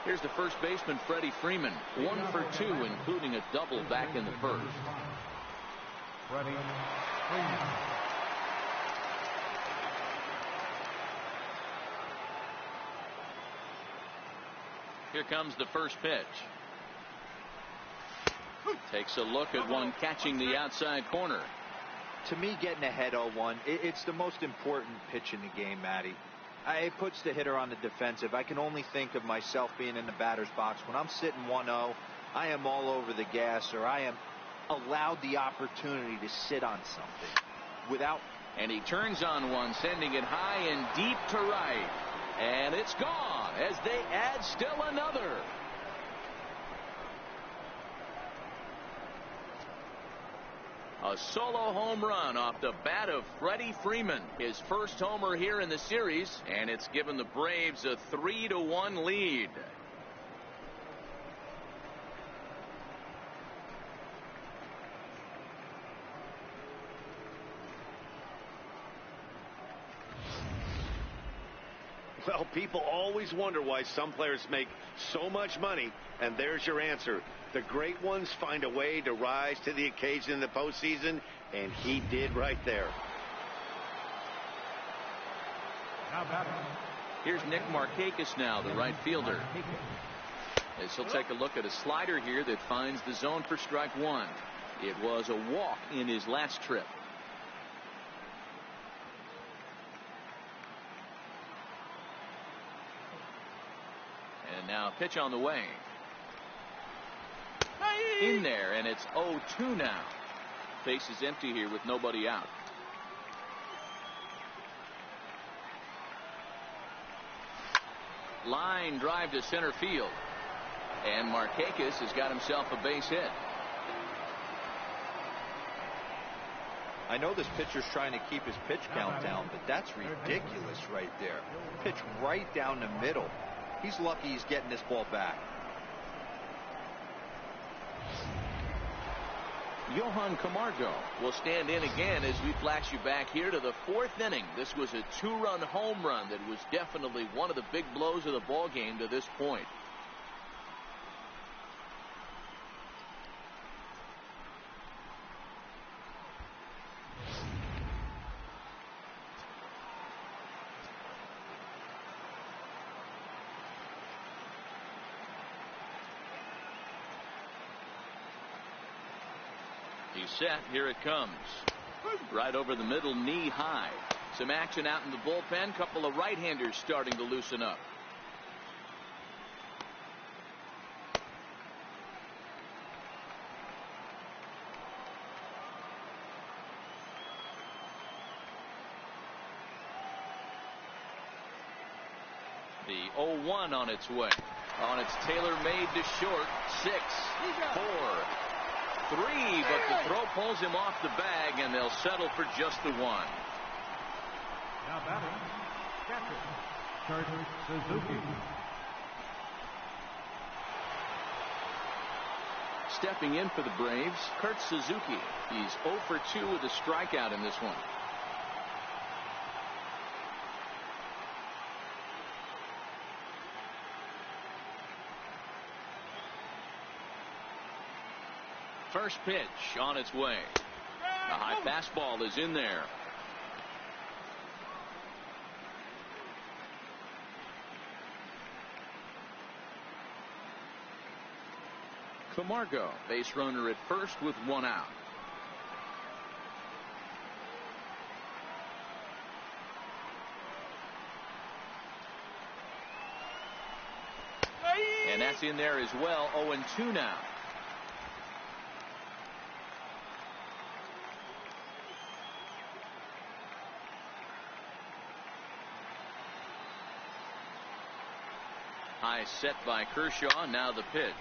Here's the first baseman, Freddie Freeman. 1 for 2, including a double back in the first. Freddie Freeman. Here comes the first pitch. Takes a look at one catching the outside corner. To me, getting ahead 0-1, it's the most important pitch in the game, Matty. It puts the hitter on the defensive. I can only think of myself being in the batter's box. When I'm sitting 1-0, I am all over the gas, or I am allowed the opportunity to sit on something without. And he turns on one, sending it high and deep to right. And it's gone as they add still another. A solo home run off the bat of Freddie Freeman. His first homer here in the series, and it's given the Braves a 3-1 lead. Well, people always wonder why some players make so much money, and there's your answer. The great ones find a way to rise to the occasion in the postseason, and he did right there. Here's Nick Markakis now, the right fielder. As he'll take a look at a slider here that finds the zone for strike one. It was a walk in his last trip. And now a pitch on the way. In there, and it's 0-2 now. Base is empty here with nobody out. Line drive to center field. And Markakis has got himself a base hit. I know this pitcher's trying to keep his pitch count down, but that's ridiculous right there. Pitch right down the middle. He's lucky he's getting this ball back. Johan Camargo will stand in again as we flash you back here to the fourth inning. This was a two-run home run that was definitely one of the big blows of the ball game to this point. He's set. Here it comes. Right over the middle, knee high. Some action out in the bullpen. Couple of right-handers starting to loosen up. The 0-1 on its way. On its tailor-made to short. 6, 4, 3, but the throw pulls him off the bag, and they'll settle for just the one. Now batting, catcher, Suzuki. Stepping in for the Braves, Kurt Suzuki. He's 0 for 2 with a strikeout in this one. First pitch on its way. The high fastball is in there. Camargo, base runner at first with one out. And that's in there as well. 0-2 now. High set by Kershaw. Now the pitch.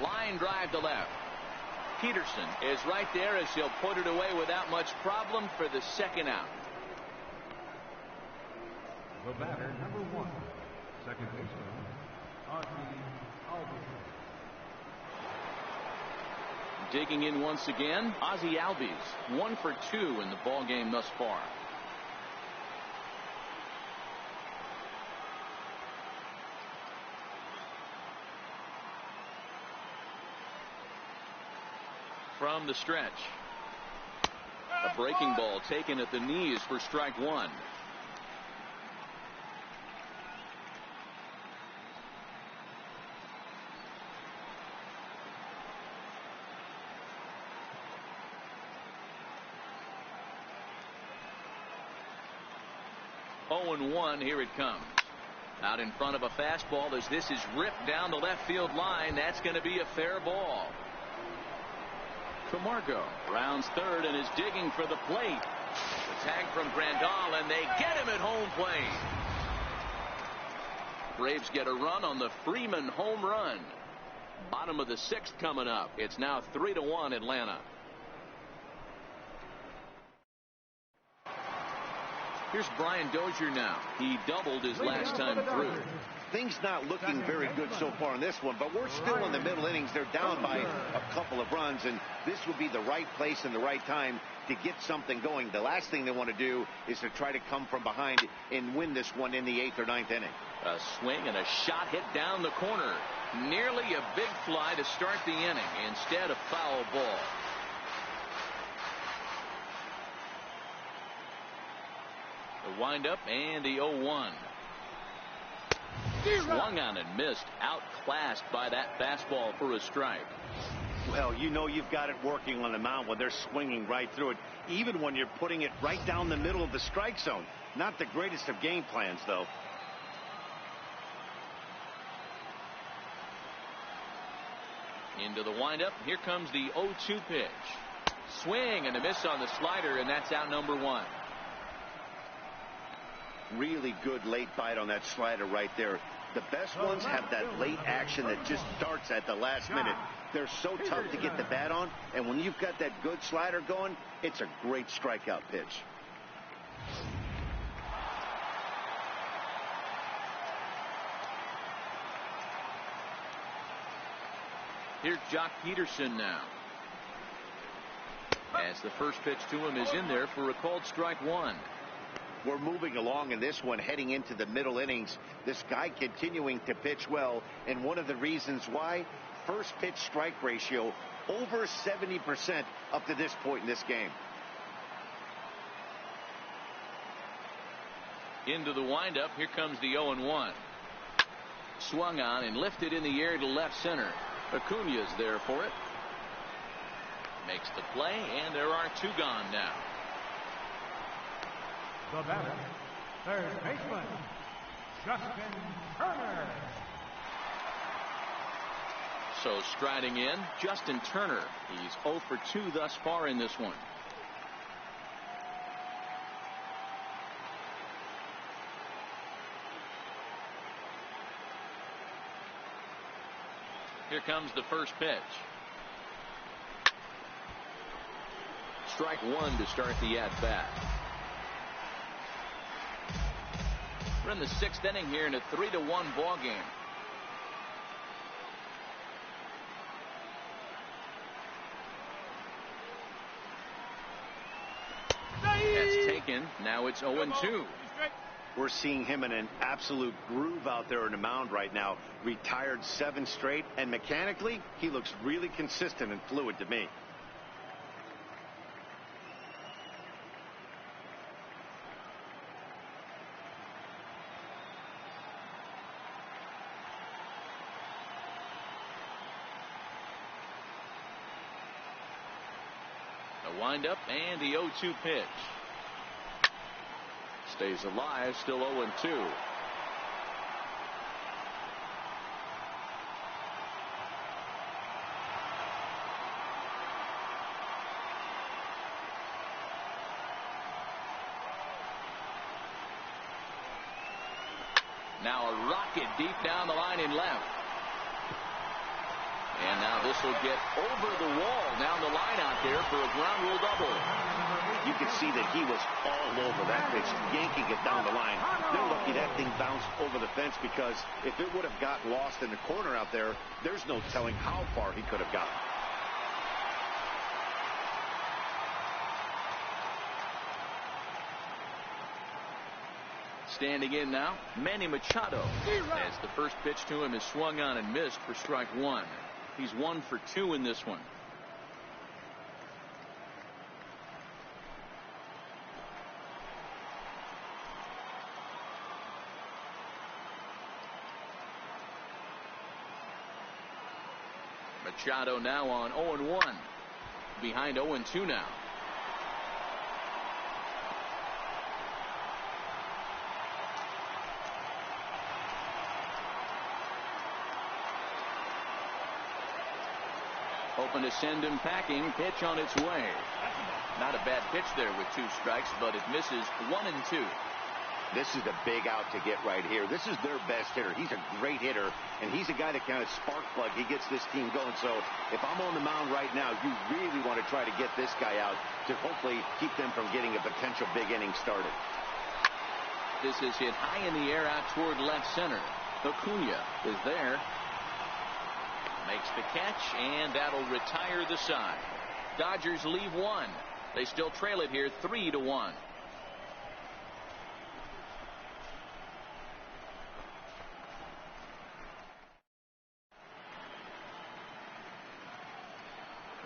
Line drive to left. Peterson is right there as he'll put it away without much problem for the second out. The batter, number 1, second baseman, Ozzie Albies. Digging in once again, Ozzie Albies, 1 for 2 in the ball game thus far. From the stretch. A breaking ball taken at the knees for strike one. Oh and 1. Here it comes. Out in front of a fastball as this is ripped down the left field line. That's going to be a fair ball. Camargo rounds third and is digging for the plate. The tag from Grandal, and they get him at home plate. Braves get a run on the Freeman home run. Bottom of the 6th coming up. It's now 3-1 Atlanta. Here's Brian Dozier now. He doubled his last time through. Things not looking very good so far in this one, but we're still in the middle innings. They're down by a couple of runs, and this would be the right place and the right time to get something going. The last thing they want to do is to try to come from behind and win this one in the 8th or 9th inning. A swing and a shot hit down the corner. Nearly a big fly to start the inning. Instead, a foul ball. The windup and the 0-1. Swung on and missed. Outclassed by that fastball for a strike. Well, you know you've got it working on the mound when they're swinging right through it, even when you're putting it right down the middle of the strike zone. Not the greatest of game plans, though. Into the windup. Here comes the 0-2 pitch. Swing and a miss on the slider, and that's out number 1. Really good late bite on that slider right there. The best ones have that late action that just starts at the last minute. They're so tough to get the bat on, and when you've got that good slider going, it's a great strikeout pitch. Here's Jock Peterson now. As the first pitch to him is in there for a called strike 1. We're moving along in this one, heading into the middle innings. This guy continuing to pitch well, and one of the reasons why, first pitch strike ratio over 70% up to this point in this game. Into the windup. Here comes the 0-1. Swung on and lifted in the air to left center. Acuna's there for it. Makes the play, and there are 2 gone now. The batter, third baseman, Justin Turner. So striding in, Justin Turner. He's 0 for 2 thus far in this one. Here comes the first pitch. Strike 1 to start the at-bat. We're in the 6th inning here in a 3-1 ball game. That's taken. Now it's 0-2. We're seeing him in an absolute groove out there on the mound right now. Retired 7 straight, and mechanically, he looks really consistent and fluid to me. The windup and the 0-2 pitch. Stays alive, still 0-2. Now a rocket deep down the line in left. And now this will get over the wall down the line out there for a ground rule double. You can see that he was all over that pitch, yanking it down the line. They're lucky that thing bounced over the fence, because if it would have got lost in the corner out there, there's no telling how far he could have gotten. Standing in now, Manny Machado. As the first pitch to him is swung on and missed for strike 1. He's 1 for 2 in this one. Machado now on 0-1. Behind 0-2 now. Hoping to send him packing. Pitch on its way. Not a bad pitch there with 2 strikes, but it misses 1-2. This is a big out to get right here. This is their best hitter. He's a great hitter, and he's a guy that kind of spark plug. He gets this team going. So if I'm on the mound right now, you really want to try to get this guy out to hopefully keep them from getting a potential big inning started. This is hit high in the air out toward left center. Acuna is there. Makes the catch, and that'll retire the side. Dodgers leave one. They still trail it here 3-1.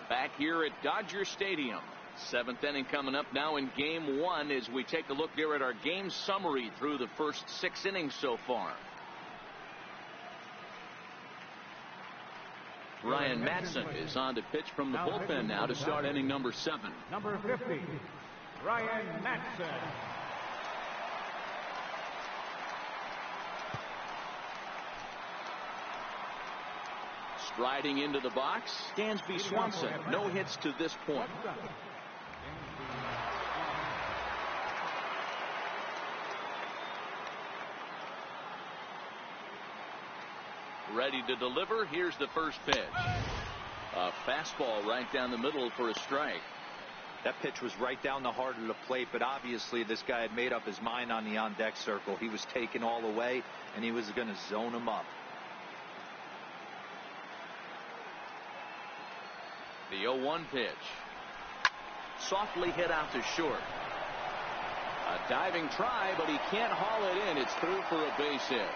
Back here at Dodger Stadium. 7th inning coming up now in game 1 as we take a look here at our game summary through the first 6 innings so far. Ryan Madson is on to pitch from the bullpen now to start inning number 7. Number 50, Ryan Madson. Striding into the box, Dansby Swanson. No hits to this point. Ready to deliver. Here's the first pitch. A fastball right down the middle for a strike. That pitch was right down the heart of the plate, but obviously this guy had made up his mind on the on-deck circle. He was taken all the way, and he was going to zone him up. The 0-1 pitch. Softly hit out to short. A diving try, but he can't haul it in. It's through for a base hit.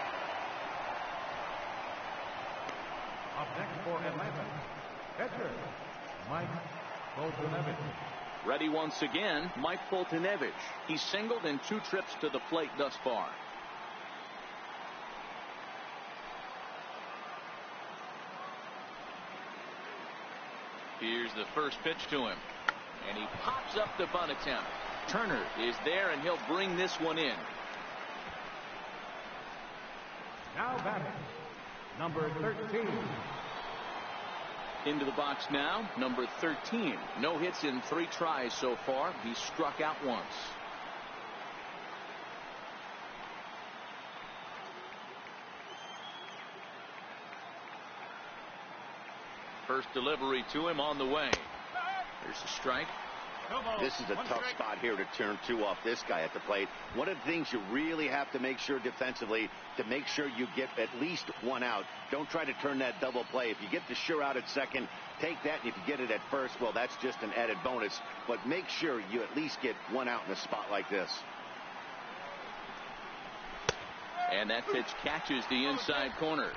Up next for Atlanta, catcher Mike Foltynewicz. Ready once again, Mike Foltynewicz. He's singled in 2 trips to the plate thus far. Here's the first pitch to him, and he pops up the bunt attempt. Turner is there, and he'll bring this one in. Now batting, number 13. Into the box now, number 13. No hits in 3 tries so far. He's struck out once. First delivery to him on the way. There's a strike. This is a tough spot here to turn 2 off this guy at the plate. One of the things you really have to make sure defensively to make sure you get at least 1 out. Don't try to turn that double play. If you get the sure out at second, take that, and if you get it at first, well, that's just an added bonus. But make sure you at least get 1 out in a spot like this. And that pitch catches the inside corner.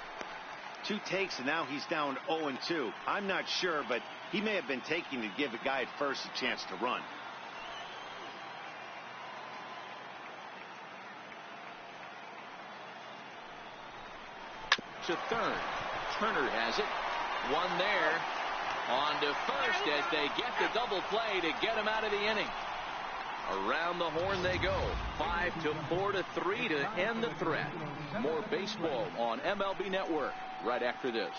2 takes, and now he's down 0-2. I'm not sure, but he may have been taking to give the guy at first a chance to run. To third. Turner has it. 1 there. On to first as they get the double play to get him out of the inning. Around the horn they go. 5-4-3 to end the threat. More baseball on MLB Network right after this.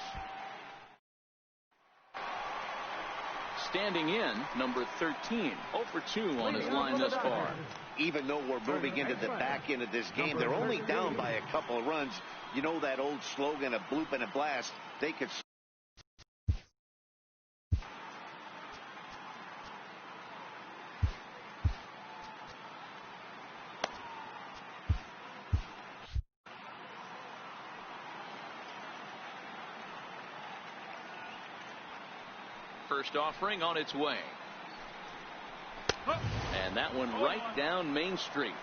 Standing in, number 13, 0 for 2 on his line thus far. Even though we're moving into the back end of this game, they're only down by a couple of runs. You know that old slogan, a bloop and a blast. They could. First offering on its way. And that one right down Main Street.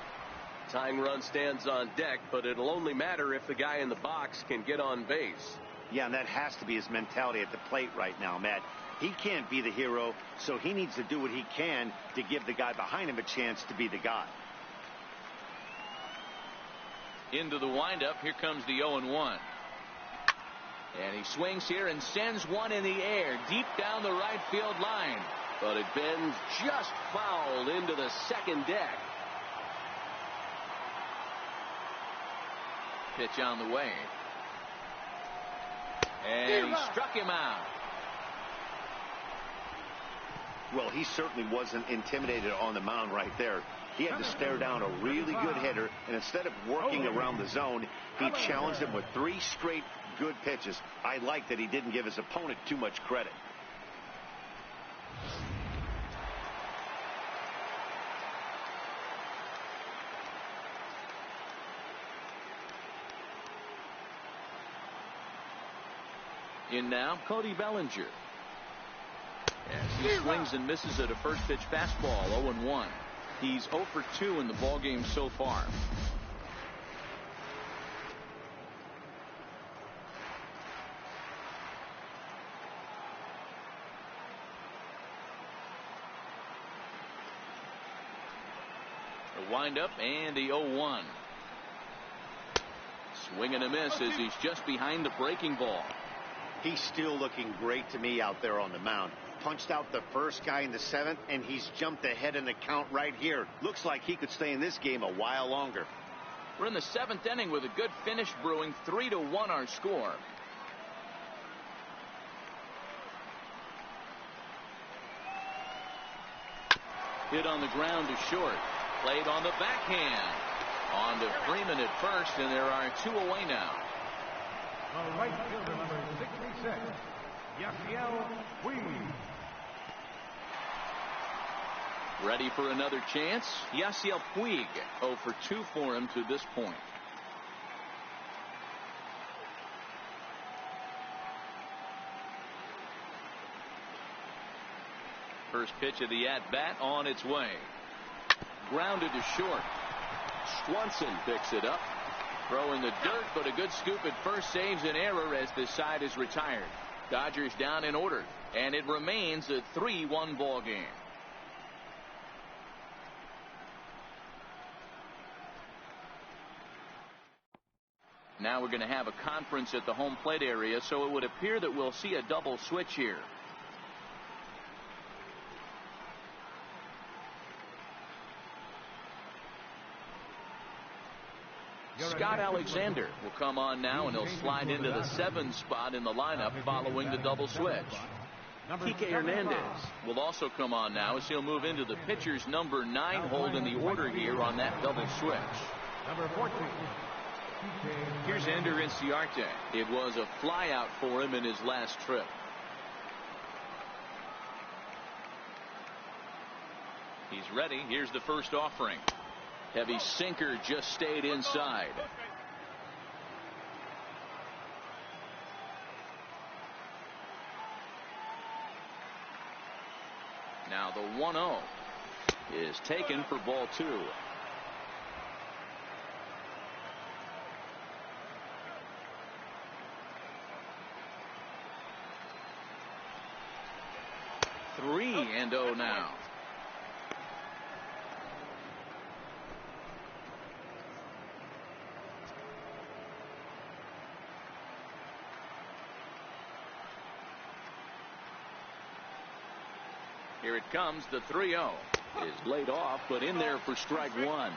Tying run stands on deck, but it'll only matter if the guy in the box can get on base. Yeah, and that has to be his mentality at the plate right now, Matt. He can't be the hero, so he needs to do what he can to give the guy behind him a chance to be the guy. Into the windup. Here comes the 0-1. And he swings here and sends one in the air deep down the right field line. But it bends just foul into the second deck. Pitch on the way. And he struck him out. Well, he certainly wasn't intimidated on the mound right there. He had to stare down a really good hitter, and instead of working around the zone, he challenged him with 3 straight good pitches. I like that he didn't give his opponent too much credit. In now, Cody Bellinger. As he swings and misses at a first pitch fastball, 0-1. He's 0 for 2 in the ballgame so far. The windup and the 0-1. Swing and a miss as he's just behind the breaking ball. He's still looking great to me out there on the mound. Punched out the first guy in the 7th, and he's jumped ahead in the count right here. Looks like he could stay in this game a while longer. We're in the 7th inning with a good finish brewing. 3-1 our score. Hit on the ground to short. Played on the backhand. On to Freeman at first, and there are 2 away now. The right fielder, number 66, Yasiel Puig. Ready for another chance? Yasiel Puig, 0 for 2 for him to this point. First pitch of the at-bat on its way. Grounded to short. Swanson picks it up. Throw in the dirt, but a good scoop at first saves an error as this side is retired. Dodgers down in order, and it remains a 3-1 ball game. Now we're going to have a conference at the home plate area, so it would appear that we'll see a double switch here. Scott Alexander will come on now, and he'll slide into the 7 spot in the lineup following the double switch. Kike Hernandez will also come on now as he'll move into the pitcher's number 9 hold in the order here on that double switch. Number 14. Here's Ender Inciarte. It was a flyout for him in his last trip. He's ready. Here's the first offering. Heavy sinker just stayed inside. Now the 1-0 is taken for ball 2. Three and 0 now. Here it comes. The 3-0 is laid off, but in there for strike 1.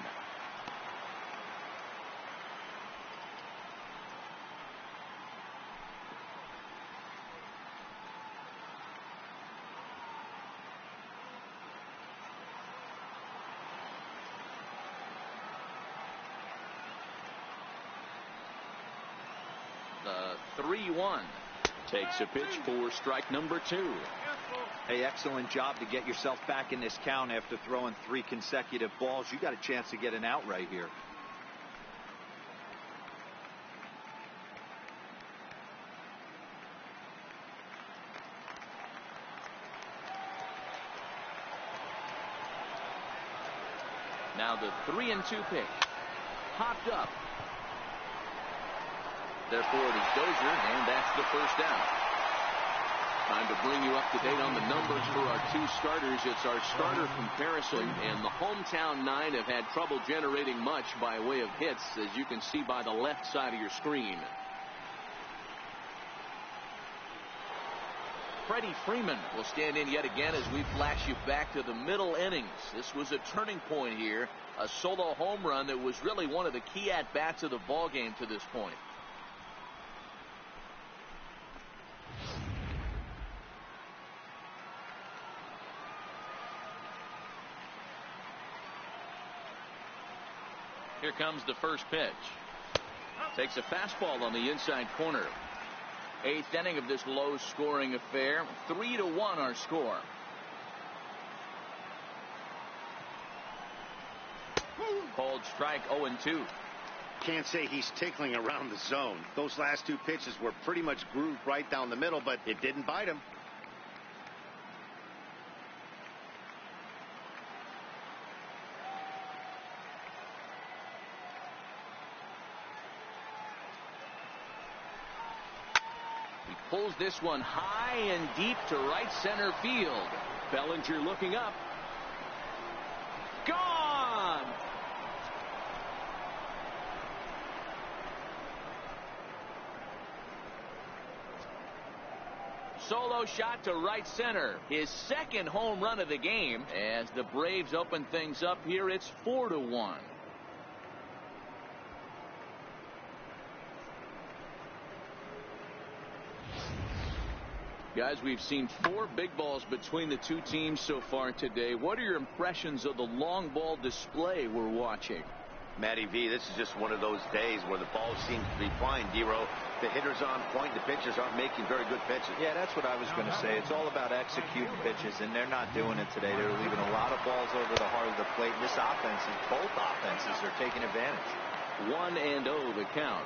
The 3-1 takes a pitch for strike number 2. Hey, excellent job to get yourself back in this count after throwing 3 consecutive balls. You got a chance to get an out right here. Now the 3-2 pitch. Popped up. Therefore it is Dozier, and that's the first out. Time to bring you up to date on the numbers for our 2 starters. It's our starter comparison, and the hometown 9 have had trouble generating much by way of hits, as you can see by the left side of your screen. Freddie Freeman will stand in yet again as we flash you back to the middle innings. This was a turning point here, a solo home run that was really one of the key at-bats of the ball game to this point. Here comes the first pitch. Takes a fastball on the inside corner. 8th inning of this low-scoring affair. 3-1 our score. Called strike 0-2. Can't say he's tickling around the zone. Those last two pitches were pretty much grooved right down the middle, but it didn't bite him. He pulls this one high and deep to right center field. Bellinger looking up. Gone! Solo shot to right center. His second home run of the game. As the Braves open things up here, it's 4-1. Guys, we've seen 4 big balls between the two teams so far today. What are your impressions of the long ball display we're watching? Matty V, this is just one of those days where the ball seems to be flying, Dero. The hitter's on point. The pitchers aren't making very good pitches. Yeah, that's what I was going to say. It's all about executing pitches, and they're not doing it today. They're leaving a lot of balls over the heart of the plate. This offense, both offenses are taking advantage. 1-0 the count.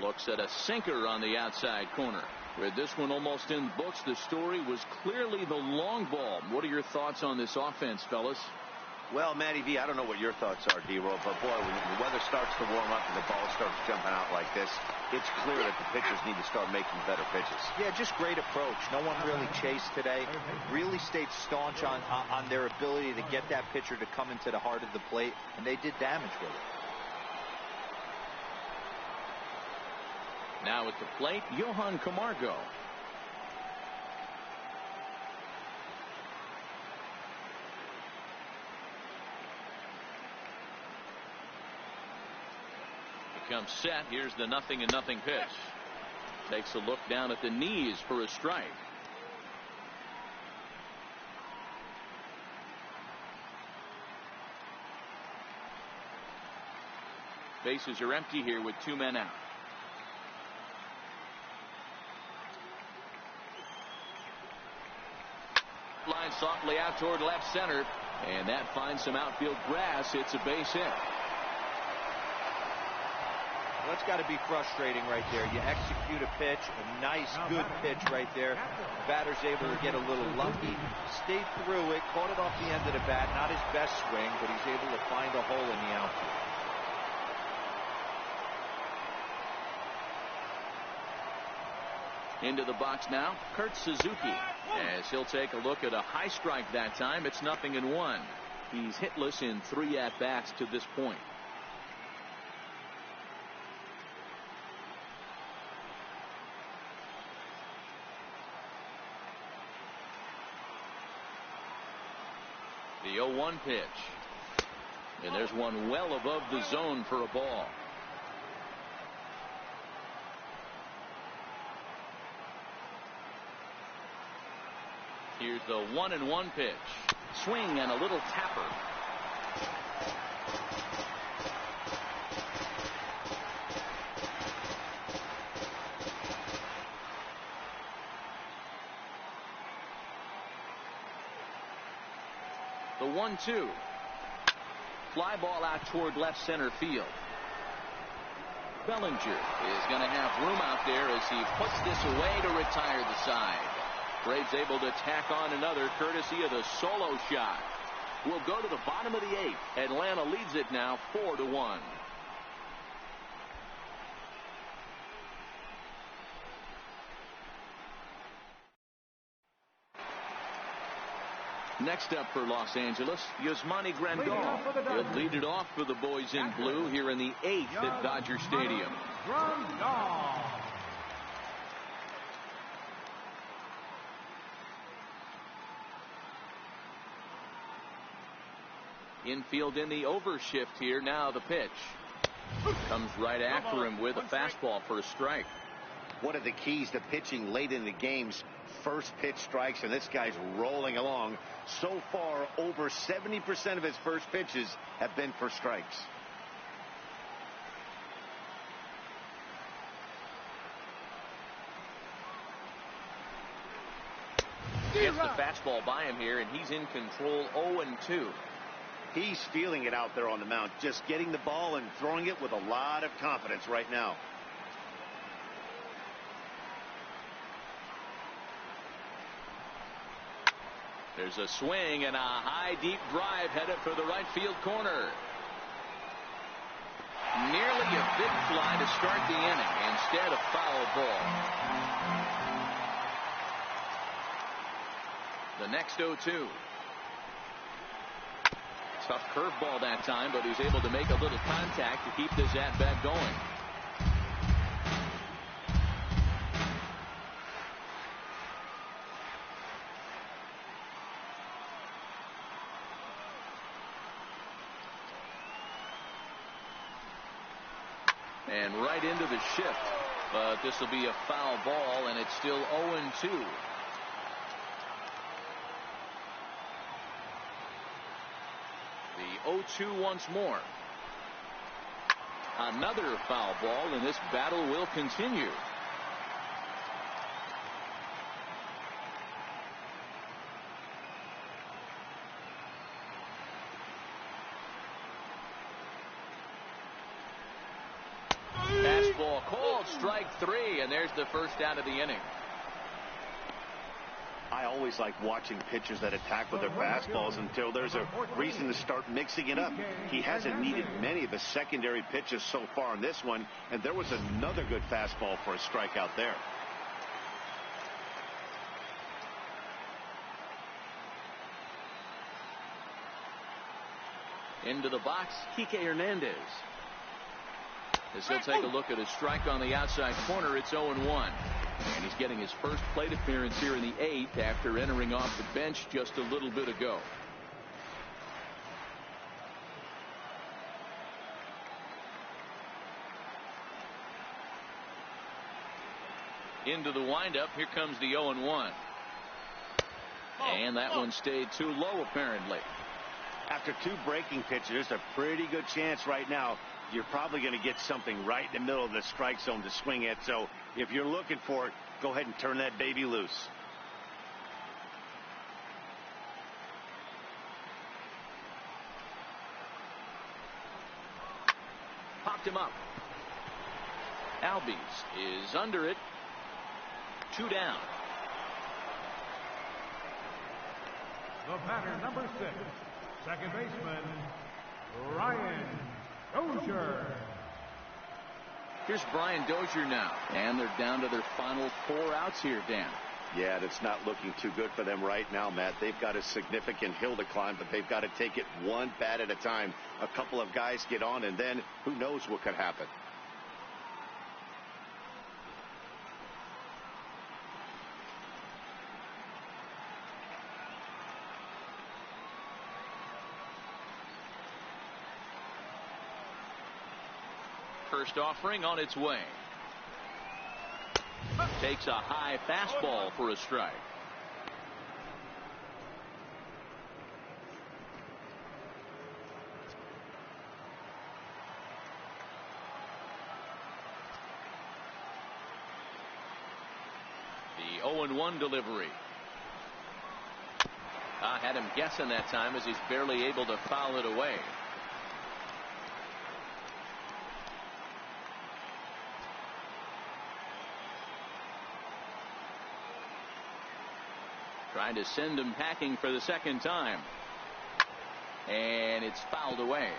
Looks at a sinker on the outside corner. With this one almost in the books, the story was clearly the long ball. What are your thoughts on this offense, fellas? Well, Matty V, I don't know what your thoughts are, D-Roll, but boy, when the weather starts to warm up and the ball starts jumping out like this, it's clear that the pitchers need to start making better pitches. Yeah, just great approach. No one really chased today. Really stayed staunch on their ability to get that pitcher to come into the heart of the plate, and they did damage with it. Now at the plate, Johan Camargo. He comes set. Here's the 0-0 pitch. Takes a look down at the knees for a strike. Bases are empty here with 2 men out. Line softly out toward left center, and that finds some outfield grass. It's a base hit. Well, it's got to be frustrating right there. You execute a pitch, a nice, good pitch right there. The batter's able to get a little lucky, stayed through it, caught it off the end of the bat. Not his best swing, but he's able to find a hole in the outfield. Into the box now, Kurt Suzuki, as he'll take a look at a high strike that time. It's 0-1. He's hitless in 3 at-bats to this point. The 0-1 pitch. And there's one well above the zone for a ball. Here's the 1-1 pitch. Swing and a little tapper. The 1-2. Fly ball out toward left center field. Bellinger is going to have room out there as he puts this away to retire the side. Braves able to tack on another courtesy of the solo shot. We'll go to the bottom of the 8th. Atlanta leads it now 4-1. Next up for Los Angeles, Yasmani Grandal. He'll lead it off for the boys in blue here in the 8th at Dodger Stadium. Infield in the overshift here. Now the pitch. Comes right after him with a fastball for a strike. One of the keys to pitching late in the game's first pitch strikes, and this guy's rolling along. So far, over 70% of his first pitches have been for strikes. Gets the fastball by him here, and he's in control 0-2. He's feeling it out there on the mound, just getting the ball and throwing it with a lot of confidence right now. There's a swing and a high deep drive headed for the right field corner. Nearly a big fly to start the inning. Instead, a foul ball. The next 0-2. Tough curveball that time, but he's able to make a little contact to keep this at-bat going. And right into the shift. But this will be a foul ball, and it's still 0-2. The 0-2 once more. Another foul ball, and this battle will continue. Fastball called, strike 3, and there's the first out of the inning. I always like watching pitchers that attack with their fastballs until there's a reason to start mixing it up. He hasn't needed many of his secondary pitches so far in this one, and there was another good fastball for a strikeout there. Into the box, Kike Hernandez. As he'll take a look at a strike on the outside corner, it's 0-1. And he's getting his first plate appearance here in the 8th after entering off the bench just a little bit ago. Into the windup, here comes the 0-1. And that one stayed too low apparently. After 2 breaking pitches, there's a pretty good chance right now you're probably going to get something right in the middle of the strike zone to swing at. So if you're looking for it, go ahead and turn that baby loose. Popped him up. Albies is under it. 2 down. The batter, number 6, second baseman, Brian Dozier. Here's Brian Dozier now, and they're down to their final 4 outs here, Dan. Yeah, that's not looking too good for them right now, Matt. They've got a significant hill to climb, but they've got to take it one bat at a time. A couple of guys get on, and then who knows what could happen. First offering on its way. Takes a high fastball for a strike. The 0-1 delivery. I had him guessing that time as he's barely able to foul it away. Trying to send him packing for the second time. And it's fouled away.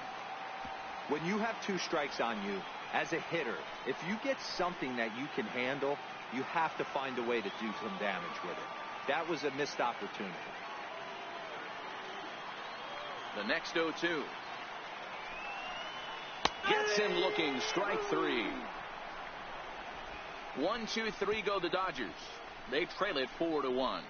When you have 2 strikes on you, as a hitter, if you get something that you can handle, you have to find a way to do some damage with it. That was a missed opportunity. The next 0-2. Gets him looking, strike 3. 1-2-3 go the Dodgers. They trail it 4-1.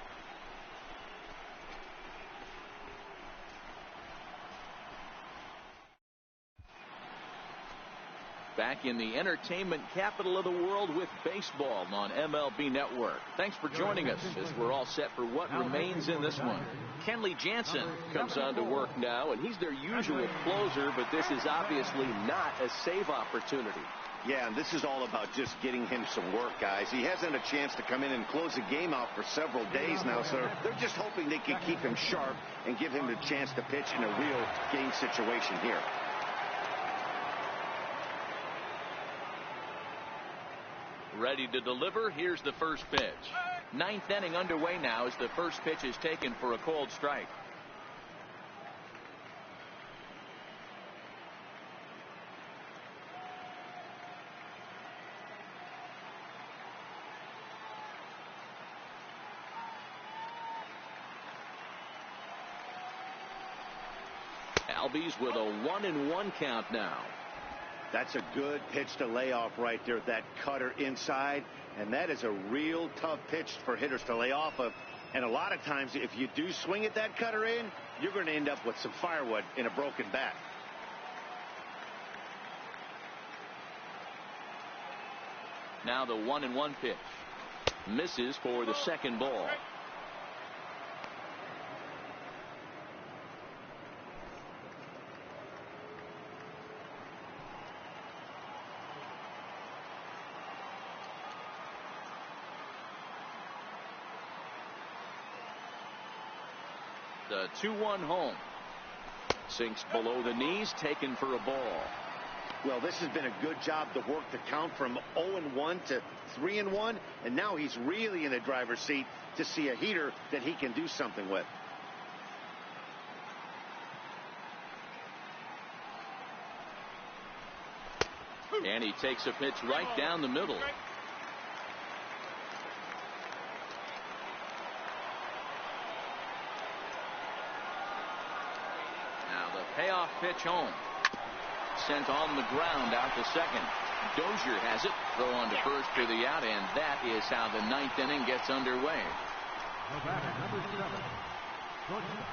Back in the entertainment capital of the world with baseball on MLB Network. Thanks for joining us as we're all set for what remains in this one. Kenley Jansen comes on to work now, and he's their usual closer, but this is obviously not a save opportunity. Yeah, and this is all about just getting him some work, guys. He hasn't had a chance to come in and close the game out for several days now, so they're just hoping they can keep him sharp and give him the chance to pitch in a real game situation here. Ready to deliver. Here's the first pitch. Ninth inning underway now as the first pitch is taken for a called strike. Albies with a 1-1 count now. That's a good pitch to lay off right there. That cutter inside. And that is a real tough pitch for hitters to lay off of. And a lot of times, if you do swing at that cutter in, you're going to end up with some firewood in a broken bat. Now the 1-1 pitch. Misses for the second ball. The 2-1 home. Sinks below the knees, taken for a ball. Well, this has been a good job to work the count from 0-1 to 3-1, and now he's really in the driver's seat to see a heater that he can do something with. And he takes a pitch right down the middle. Payoff pitch home. Sent on the ground out to second. Dozier has it. Throw on to first for the out, and that is how the ninth inning gets underway. The batter, number 7, shortstop.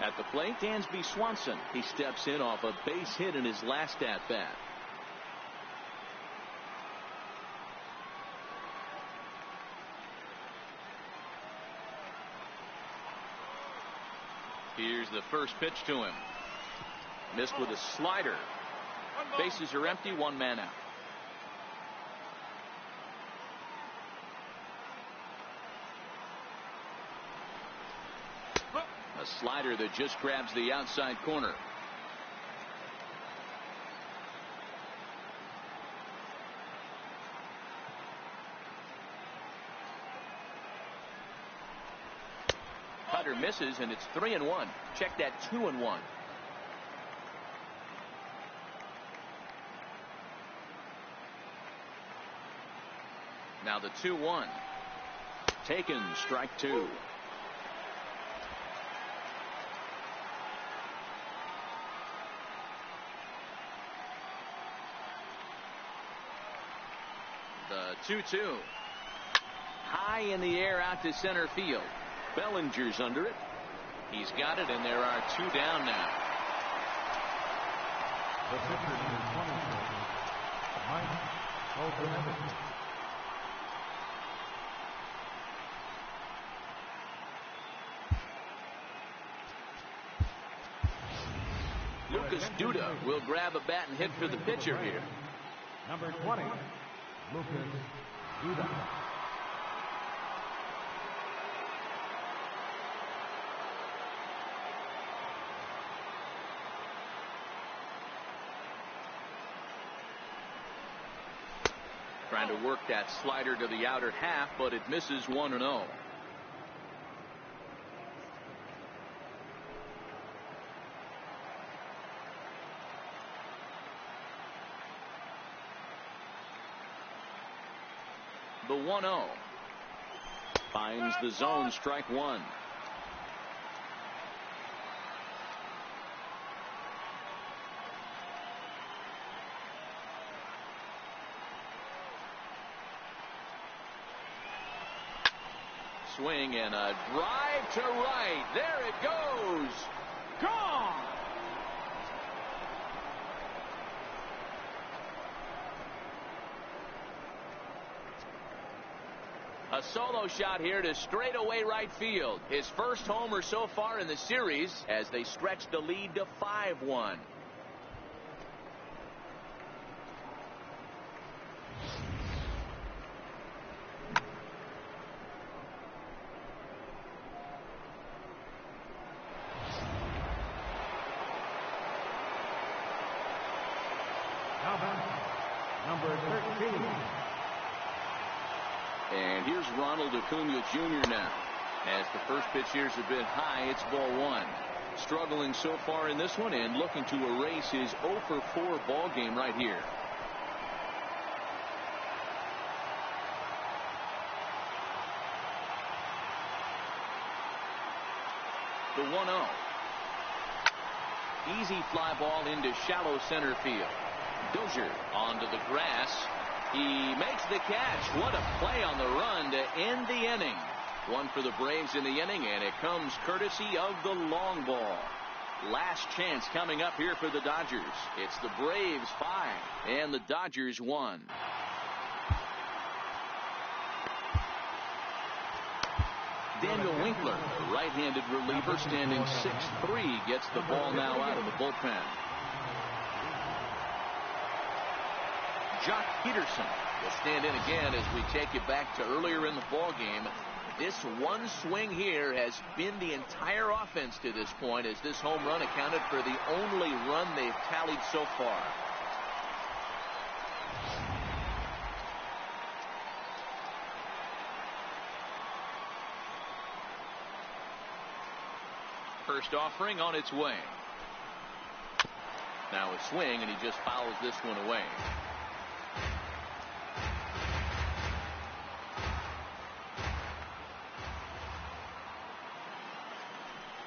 At the plate, Dansby Swanson. He steps in off a base hit in his last at-bat. Here's the first pitch to him. Missed with a slider. Bases are empty, one man out. A slider that just grabs the outside corner. Cutter misses, and it's 3-1. Check that 2-1. Now the 2-1. Taken, strike 2. The 2-2. High in the air out to center field. Bellinger's under it. He's got it, and there are 2 down now. The pitcher number 26, Mike Oldham. Lucas Duda will grab a bat and hit for the pitcher here. Number 20, Lucas Duda. Trying to work that slider to the outer half, but it misses 1-0. The 1-0 finds the zone, strike 1. Swing and a drive to right. There it goes. Gone. A solo shot here to straightaway right field. His first homer so far in the series as they stretch the lead to 5-1. Number 13. And here's Ronald Acuna Jr. now. As the first pitch here's a bit high, it's ball one. Struggling so far in this one and looking to erase his 0 for 4 ball game right here. The 1-0. Easy fly ball into shallow center field. Dozier onto the grass. He makes the catch. What a play on the run to end the inning. One for the Braves in the inning, and it comes courtesy of the long ball. Last chance coming up here for the Dodgers. It's the Braves 5 and the Dodgers 1. Daniel Winkler, the right-handed reliever, standing 6'3", gets the ball now out of the bullpen. Jock Peterson will stand in again as we take it back to earlier in the ball game. This one swing here has been the entire offense to this point, as this home run accounted for the only run they've tallied so far. First offering on its way. Now a swing, and he just fouls this one away.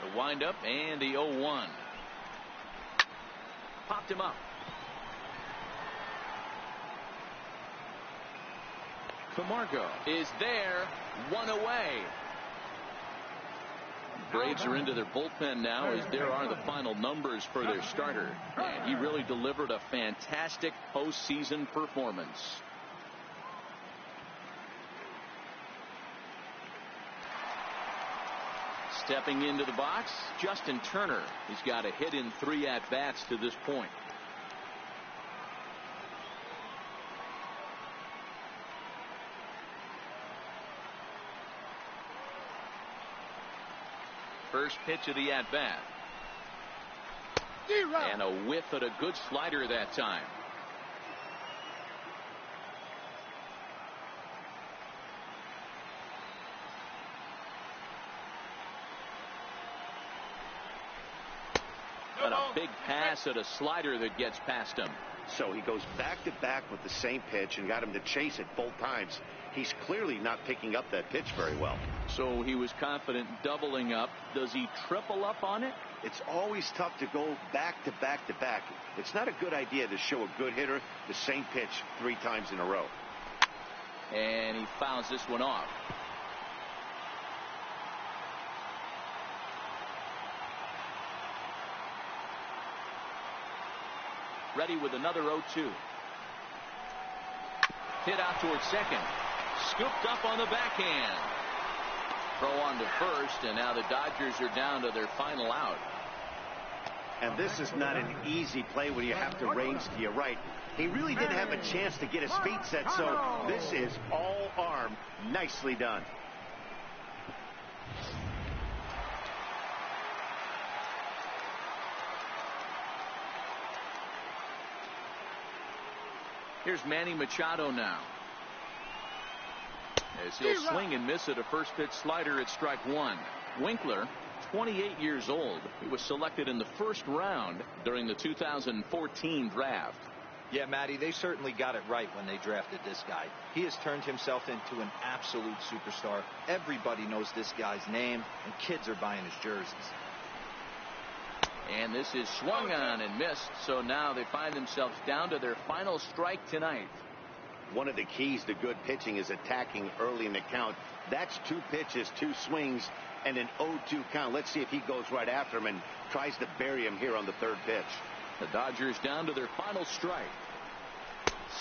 The windup and the 0-1. Popped him up. Camargo is there, one away. Braves are into their bullpen now, as there are the final numbers for their starter. And he really delivered a fantastic postseason performance. Stepping into the box, Justin Turner. He's got a hit in 3 at-bats to this point. First pitch of the at-bat. And a whiff at a good slider that time. And a big pass at a slider that gets past him. So he goes back-to-back with the same pitch and got him to chase it both times. He's clearly not picking up that pitch very well. So he was confident doubling up. Does he triple up on it? It's always tough to go back-to-back. It's not a good idea to show a good hitter the same pitch 3 times in a row. And he fouls this one off. Ready with another 0-2. Hit out towards second. Scooped up on the backhand. Throw on to first, and now the Dodgers are down to their final out. And this is not an easy play when you have to range to your right. He really didn't have a chance to get his feet set, so this is all arm. Nicely done. Here's Manny Machado now. As he'll swing and miss at a first pitch slider at strike 1. Winkler, 28 years old. He was selected in the first round during the 2014 draft. Yeah, Matty, they certainly got it right when they drafted this guy. He has turned himself into an absolute superstar. Everybody knows this guy's name, and kids are buying his jerseys. And this is swung on and missed, so now they find themselves down to their final strike tonight. One of the keys to good pitching is attacking early in the count. That's 2 pitches, 2 swings, and an 0-2 count. Let's see if he goes right after him and tries to bury him here on the 3rd pitch. The Dodgers down to their final strike.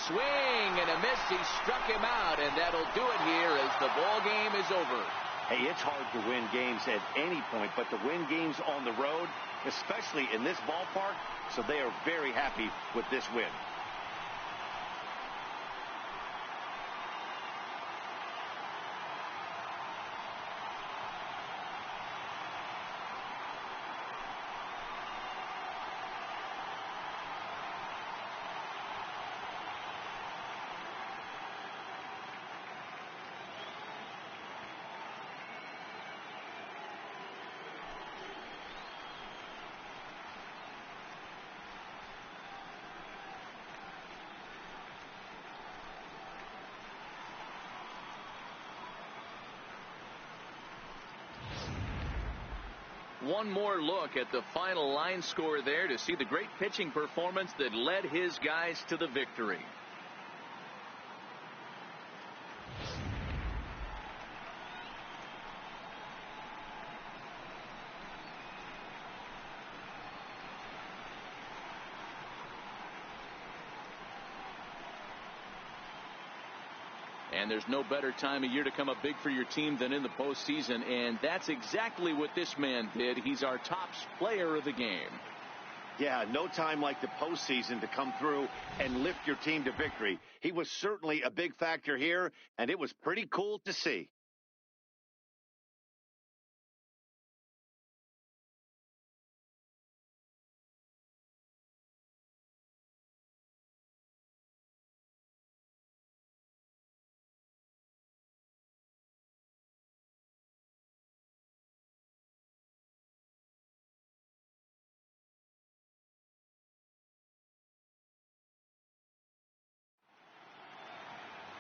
swing and a miss. He struck him out, and that'll do it here as the ball game is over. Hey, it's hard to win games at any point, but to win games on the road, especially in this ballpark, so they are very happy with this win. One more look at the final line score there to see the great pitching performance that led his guys to the victory. And there's no better time of year to come up big for your team than in the postseason, and that's exactly what this man did. He's our top player of the game. Yeah, no time like the postseason to come through and lift your team to victory. He was certainly a big factor here, and it was pretty cool to see.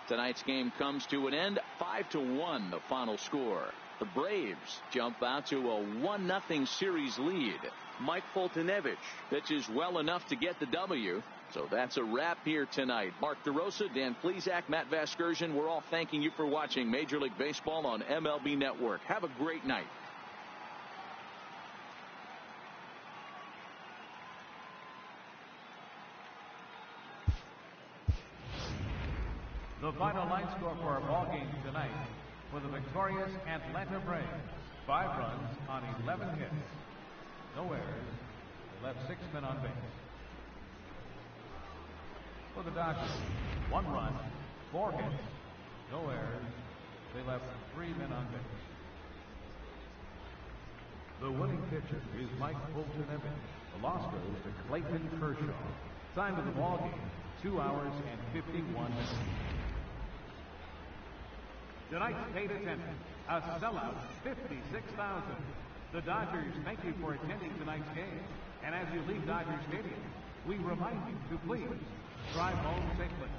Tonight's game comes to an end. 5-1 the final score. The Braves jump out to a 1-0 series lead. Mike Foltynewicz pitches well enough to get the W. So that's a wrap here tonight. Mark DeRosa, Dan Plesac, Matt Vasgersian, we're all thanking you for watching Major League Baseball on MLB Network. Have a great night. The final line score for our ball game tonight for the victorious Atlanta Braves: 5 runs on 11 hits, no errors, left 6 men on base. For the Dodgers, 1 run, 4 hits, no errors, they left 3 men on base. The winning pitcher is Mike Foltynewicz. The loss goes to Clayton Kershaw. Time of the ball game, 2 hours and 51 minutes. Tonight's paid attendance, a sellout, 56,000. The Dodgers thank you for attending tonight's game. And as you leave Dodger Stadium, we remind you to please drive home safely.